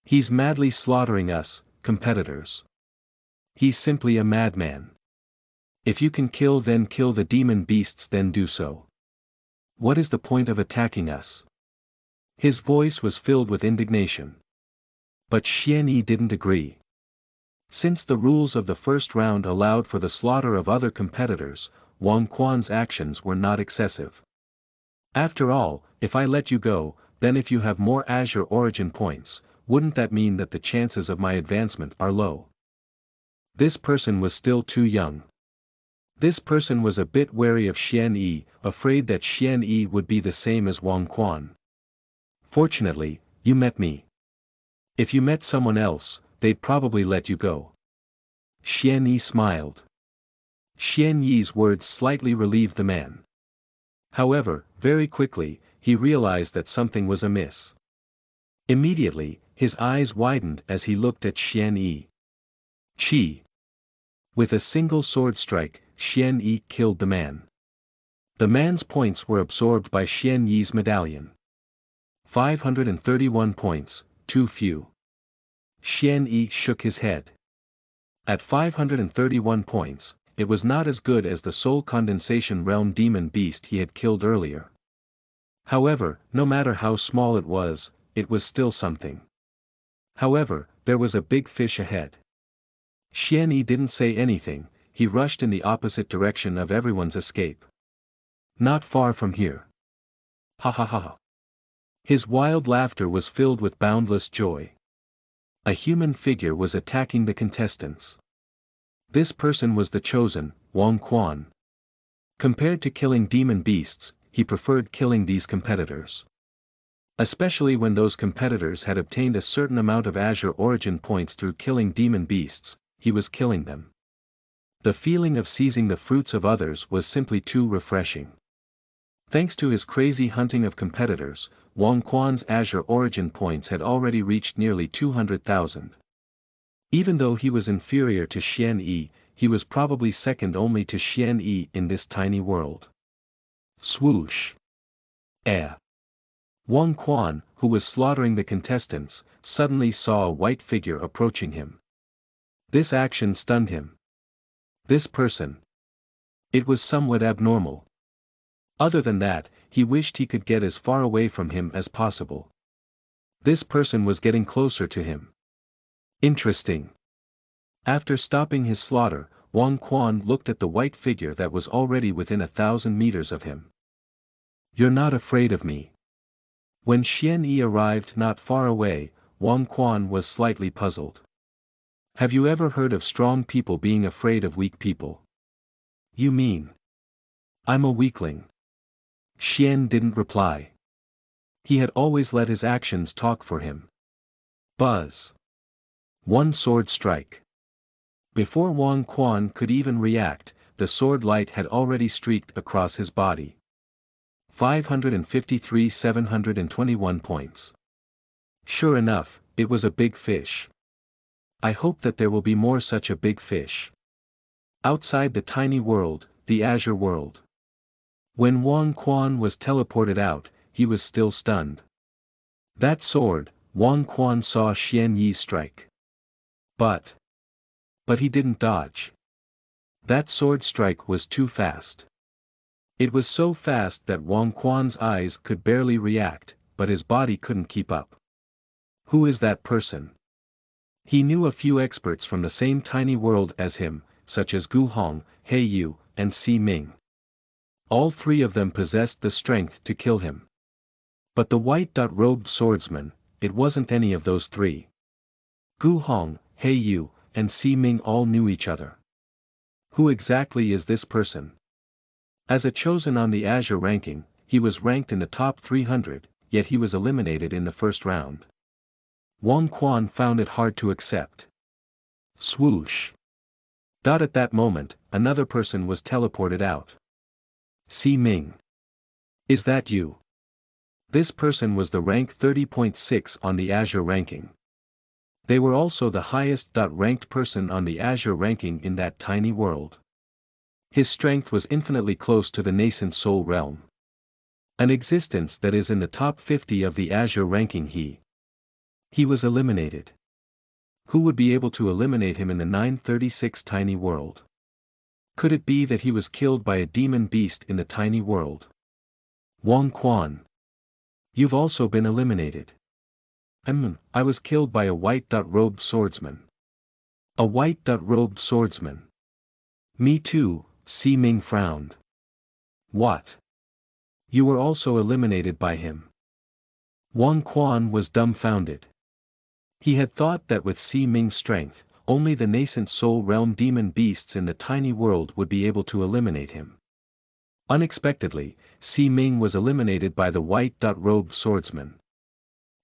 He's madly slaughtering us, competitors. He's simply a madman. If you can kill the demon beasts, then do so. What is the point of attacking us?" His voice was filled with indignation. But Xian Yi didn't agree. Since the rules of the first round allowed for the slaughter of other competitors, Wang Quan's actions were not excessive. "After all, if I let you go, then if you have more Azure origin points, wouldn't that mean that the chances of my advancement are low?" This person was still too young. This person was a bit wary of Xian Yi, afraid that Xian Yi would be the same as Wang Quan. "Fortunately, you met me. If you met someone else, they'd probably let you go." Xian Yi smiled. Xian Yi's words slightly relieved the man. However, very quickly, he realized that something was amiss. Immediately, his eyes widened as he looked at Xian Yi. Chi. With a single sword strike, Xian Yi killed the man. The man's points were absorbed by Xian Yi's medallion. 531 points, too few. Xian Yi shook his head. At 531 points, it was not as good as the soul condensation realm demon beast he had killed earlier. However, no matter how small it was still something. However, there was a big fish ahead. Xian Yi didn't say anything, he rushed in the opposite direction of everyone's escape. "Not far from here." Ha ha ha ha. His wild laughter was filled with boundless joy. A human figure was attacking the contestants. This person was the chosen, Wang Quan. Compared to killing demon beasts, he preferred killing these competitors. Especially when those competitors had obtained a certain amount of Azure origin points through killing demon beasts, he was killing them. The feeling of seizing the fruits of others was simply too refreshing. Thanks to his crazy hunting of competitors, Wang Quan's Azure origin points had already reached nearly 200,000. Even though he was inferior to Xian Yi, he was probably second only to Xian Yi in this tiny world. Swoosh! Wang Quan, who was slaughtering the contestants, suddenly saw a white figure approaching him. This action stunned him. This person. It was somewhat abnormal. Other than that, he wished he could get as far away from him as possible. This person was getting closer to him. Interesting. After stopping his slaughter, Wang Quan looked at the white figure that was already within 1,000 meters of him. You're not afraid of me. When Xian Yi arrived not far away, Wang Quan was slightly puzzled. Have you ever heard of strong people being afraid of weak people? You mean? I'm a weakling. Xian didn't reply. He had always let his actions talk for him. Buzz. One sword strike. Before Wang Quan could even react, the sword light had already streaked across his body. 553,721 points. Sure enough, it was a big fish. I hope that there will be more such a big fish. Outside the tiny world, the Azure world. When Wang Quan was teleported out, he was still stunned. That sword, Wang Quan saw Xian Yi strike. But he didn't dodge. That sword strike was too fast. It was so fast that Wang Quan's eyes could barely react, but his body couldn't keep up. Who is that person? He knew a few experts from the same tiny world as him, such as Gu Hong, He Yu, and Si Ming. All three of them possessed the strength to kill him. But the white-robed swordsman, it wasn't any of those three. Gu Hong, He Yu, and Si Ming all knew each other. Who exactly is this person? As a chosen on the Azure ranking, he was ranked in the top 300, yet he was eliminated in the first round. Wang Quan found it hard to accept. Swoosh! At that moment, another person was teleported out. Si Ming. Is that you? This person was the rank 30.6 on the Azure ranking. They were also the highest ranked person on the Azure ranking in that tiny world. His strength was infinitely close to the nascent soul realm. An existence that is in the top 50 of the Azure ranking. He was eliminated. Who would be able to eliminate him in the 936 tiny world? Could it be that he was killed by a demon beast in the tiny world? Wang Quan. You've also been eliminated. I was killed by a white-robed swordsman. A white-robed swordsman. Me too, Si Ming frowned. What? You were also eliminated by him. Wang Quan was dumbfounded. He had thought that with Si Ming's strength, only the nascent soul realm demon beasts in the tiny world would be able to eliminate him. Unexpectedly, Si Ming was eliminated by the white-robed swordsman.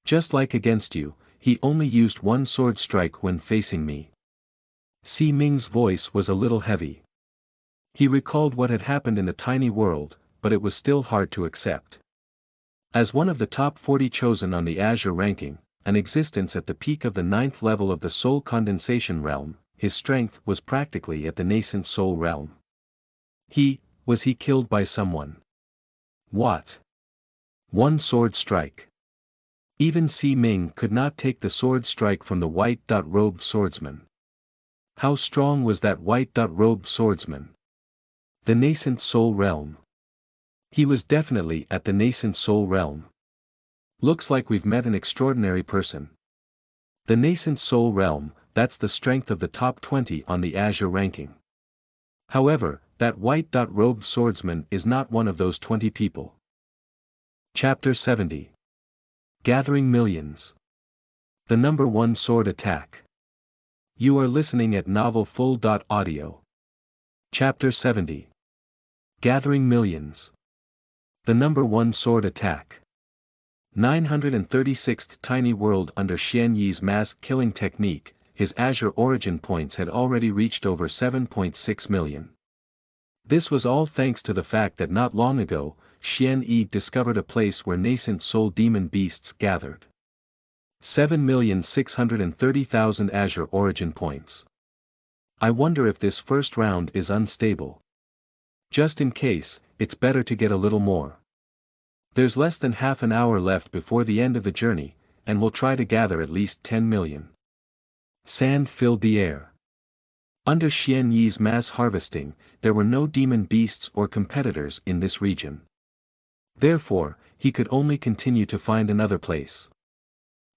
Just like against you, he only used one sword strike when facing me. Si Ming's voice was a little heavy. He recalled what had happened in the tiny world, but it was still hard to accept. As one of the top 40 chosen on the Azure ranking, an existence at the peak of the 9th level of the soul condensation realm, his strength was practically at the nascent soul realm. Was he killed by someone? What? One sword strike. Even Si Ming could not take the sword strike from the white-robed swordsman. How strong was that white-robed swordsman? The nascent soul realm. He was definitely at the nascent soul realm. Looks like we've met an extraordinary person. The nascent soul realm, that's the strength of the top 20 on the Azure ranking. However, that white-robed swordsman is not one of those 20 people. Chapter 70. Gathering Millions. The number 1 sword attack. You are listening at NovelFull.audio. Chapter 70. Gathering Millions. The number 1 sword attack. 936th tiny world under Xian Yi's mass-killing technique, his Azure origin points had already reached over 7.6 million. This was all thanks to the fact that not long ago, Xian Yi discovered a place where nascent soul demon beasts gathered. 7,630,000 Azure origin points. I wonder if this first round is unstable. Just in case, it's better to get a little more. There's less than half an hour left before the end of the journey, and we'll try to gather at least 10 million. Sand filled the air. Under Xian Yi's mass harvesting, there were no demon beasts or competitors in this region. Therefore, he could only continue to find another place.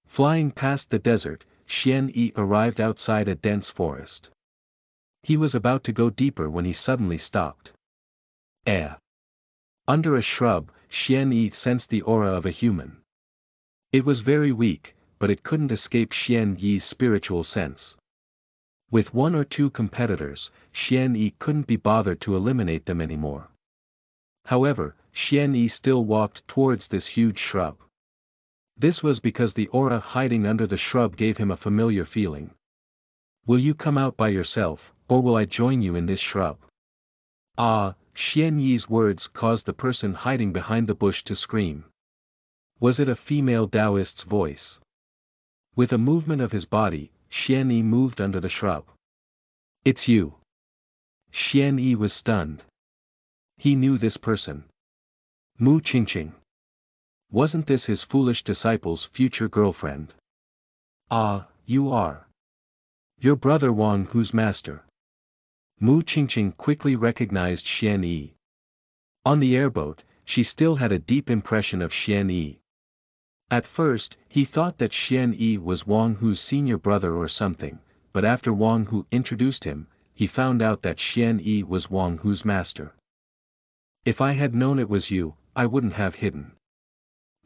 Flying past the desert, Xian Yi arrived outside a dense forest. He was about to go deeper when he suddenly stopped. Under a shrub, Xian Yi sensed the aura of a human. It was very weak, but it couldn't escape Xian Yi's spiritual sense. With one or two competitors, Xian Yi couldn't be bothered to eliminate them anymore. However, Xian Yi still walked towards this huge shrub. This was because the aura hiding under the shrub gave him a familiar feeling. Will you come out by yourself, or will I join you in this shrub? Xian Yi's words caused the person hiding behind the bush to scream. Was it a female Taoist's voice? With a movement of his body, Xian Yi moved under the shrub. It's you. Xian Yi was stunned. He knew this person. Mu Qingqing. Wasn't this his foolish disciple's future girlfriend? You are. Your brother Wang Hu's master. Mu Qingqing quickly recognized Xian Yi. On the airboat, she still had a deep impression of Xian Yi. At first, he thought that Xian Yi was Wang Hu's senior brother or something, but after Wang Hu introduced him, he found out that Xian Yi was Wang Hu's master. If I had known it was you, I wouldn't have hidden.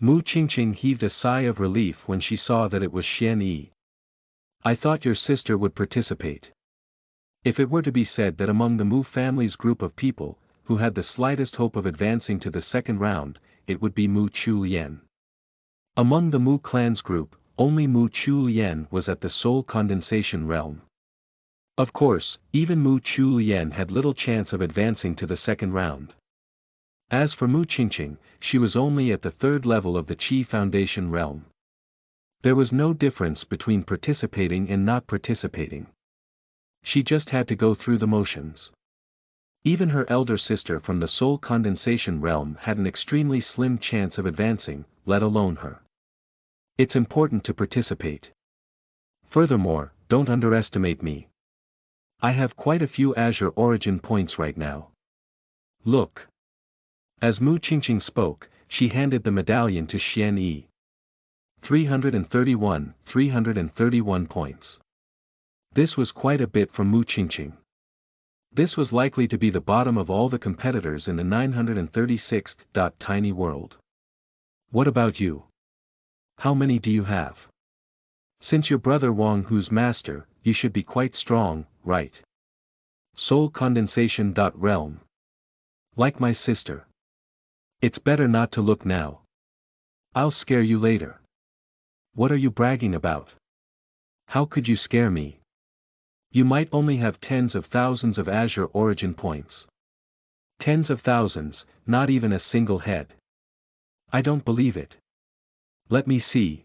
Mu Qingqing heaved a sigh of relief when she saw that it was Xian Yi. I thought your sister would participate. If it were to be said that among the Mu family's group of people, who had the slightest hope of advancing to the second round, it would be Mu Chulian. Among the Mu clan's group, only Mu Chulian was at the soul condensation realm. Of course, even Mu Chulian had little chance of advancing to the second round. As for Mu Qingqing, she was only at the third level of the Qi Foundation realm. There was no difference between participating and not participating. She just had to go through the motions. Even her elder sister from the soul condensation realm had an extremely slim chance of advancing, let alone her. It's important to participate. Furthermore, don't underestimate me. I have quite a few Azure origin points right now. Look. As Mu Qingqing spoke, she handed the medallion to Xian Yi. 331 points. This was quite a bit from Mu Qingqing. This was likely to be the bottom of all the competitors in the 936th tiny world. What about you? How many do you have? Since your brother Wang Hu's master, you should be quite strong, right? Soul condensation. Realm. Like my sister. It's better not to look now. I'll scare you later. What are you bragging about? How could you scare me? You might only have tens of thousands of Azure origin points. Tens of thousands, not even a single head. I don't believe it. Let me see.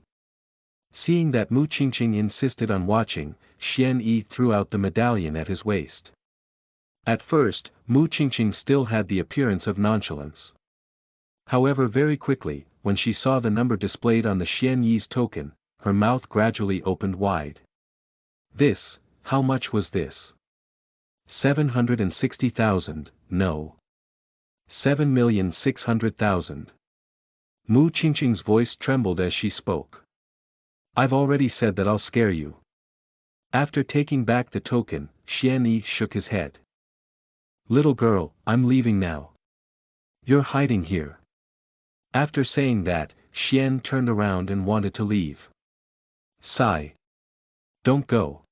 Seeing that Mu Qingqing insisted on watching, Xian Yi threw out the medallion at his waist. At first, Mu Qingqing still had the appearance of nonchalance. However, very quickly, when she saw the number displayed on the Xian Yi's token, her mouth gradually opened wide. This, how much was this? 760,000, no. 7,600,000. Mu Qingqing's voice trembled as she spoke. I've already said that I'll scare you. After taking back the token, Xian Yi shook his head. Little girl, I'm leaving now. You're hiding here. After saying that, Xian turned around and wanted to leave. Sigh. Don't go.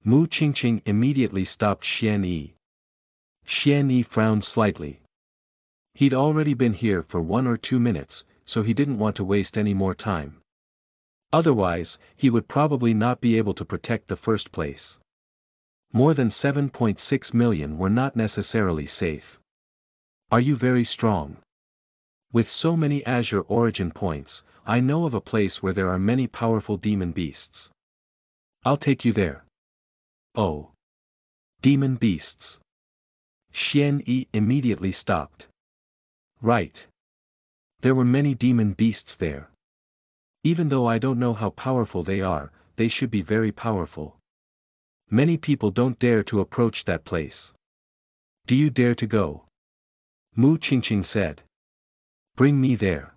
Mu Qingqing immediately stopped Xian Yi. Xian Yi frowned slightly. He'd already been here for 1 or 2 minutes, so he didn't want to waste any more time. Otherwise, he would probably not be able to protect the first place. More than 7.6 million were not necessarily safe. Are you very strong? With so many Azure origin points, I know of a place where there are many powerful demon beasts. I'll take you there. Oh. Demon beasts. Xian Yi immediately stopped. Right. There were many demon beasts there. Even though I don't know how powerful they are, they should be very powerful. Many people don't dare to approach that place. Do you dare to go? Mu Qingqing said. Bring me there.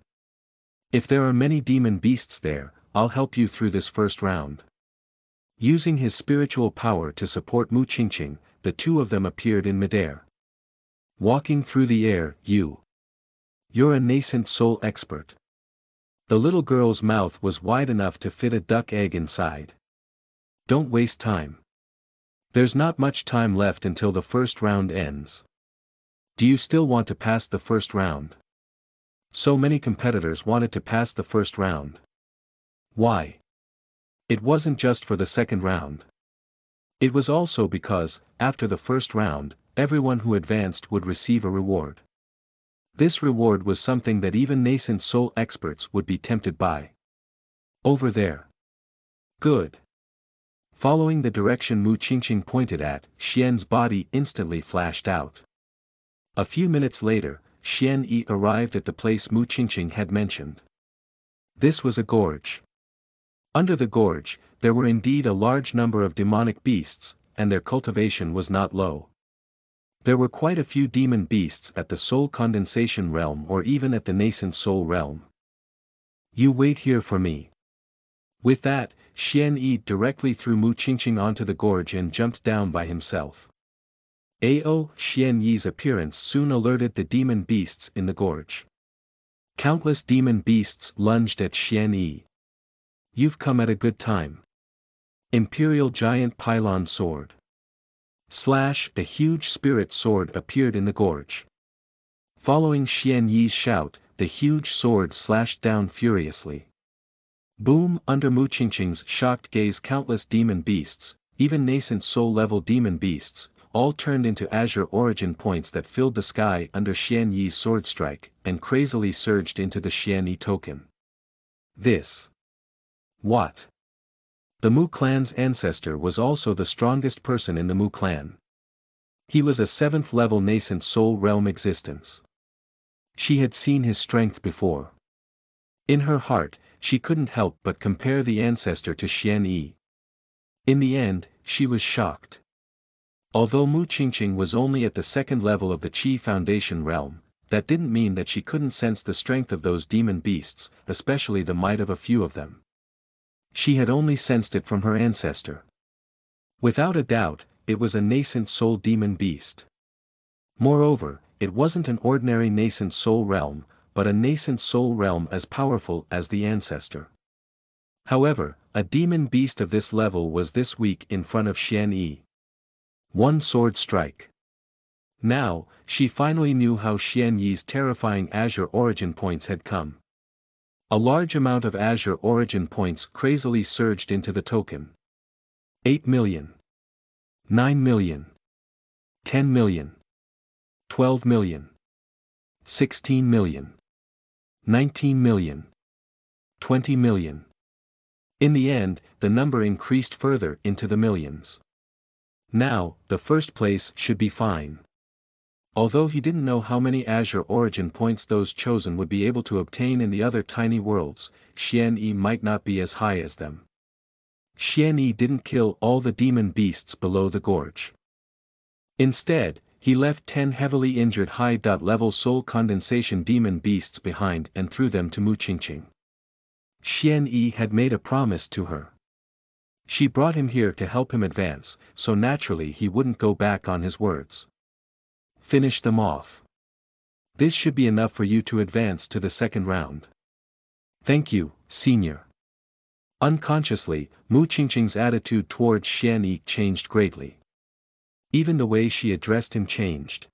If there are many demon beasts there, I'll help you through this first round. Using his spiritual power to support Mu Qingqing, the two of them appeared in midair. Walking through the air, You're a nascent soul expert. The little girl's mouth was wide enough to fit a duck egg inside. Don't waste time. There's not much time left until the first round ends. Do you still want to pass the first round? So many competitors wanted to pass the first round. Why? It wasn't just for the second round. It was also because, after the first round, everyone who advanced would receive a reward. This reward was something that even nascent soul experts would be tempted by. Over there. Good. Following the direction Mu Qingqing pointed at, Xian's body instantly flashed out. A few minutes later, Xian Yi arrived at the place Mu Qingqing had mentioned. This was a gorge. Under the gorge, there were indeed a large number of demonic beasts, and their cultivation was not low. There were quite a few demon beasts at the soul condensation realm or even at the nascent soul realm. You wait here for me. With that, Xian Yi directly threw Mu Qingqing onto the gorge and jumped down by himself. Xian Yi's appearance soon alerted the demon beasts in the gorge. Countless demon beasts lunged at Xian Yi. You've come at a good time. Imperial Giant Pylon Sword. Slash! A huge spirit sword appeared in the gorge. Following Xian Yi's shout, the huge sword slashed down furiously. Boom! Under Mu Qingqing's shocked gaze, countless demon beasts, even nascent soul-level demon beasts, all turned into Azure origin points that filled the sky under Xian Yi's sword strike, and crazily surged into the Xian Yi token. This. What? The Mu clan's ancestor was also the strongest person in the Mu clan. He was a 7th level nascent soul realm existence. She had seen his strength before. In her heart, she couldn't help but compare the ancestor to Xian Yi. In the end, she was shocked. Although Mu Qingqing was only at the 2nd level of the Qi Foundation realm, that didn't mean that she couldn't sense the strength of those demon beasts, especially the might of a few of them. She had only sensed it from her ancestor. Without a doubt, it was a nascent soul demon beast. Moreover, it wasn't an ordinary nascent soul realm, but a nascent soul realm as powerful as the ancestor. However, a demon beast of this level was this weak in front of Xian Yi. One sword strike. Now, she finally knew how Xian Yi's terrifying Azure origin points had come. A large amount of Azure origin points crazily surged into the token. 8 million. 9 million. 10 million. 12 million. 16 million. 19 million. 20 million. In the end, the number increased further into the millions. Now, the first place should be fine. Although he didn't know how many Azure origin points those chosen would be able to obtain in the other tiny worlds, Xian Yi might not be as high as them. Xian Yi didn't kill all the demon beasts below the gorge. Instead, he left 10 heavily injured high-level soul condensation demon beasts behind and threw them to Mu Qingqing. Xian Yi had made a promise to her. She brought him here to help him advance, so naturally he wouldn't go back on his words. Finish them off. This should be enough for you to advance to the second round. Thank you, Senior. Unconsciously, Mu Qingqing's attitude towards Xian Yi changed greatly. Even the way she addressed him changed.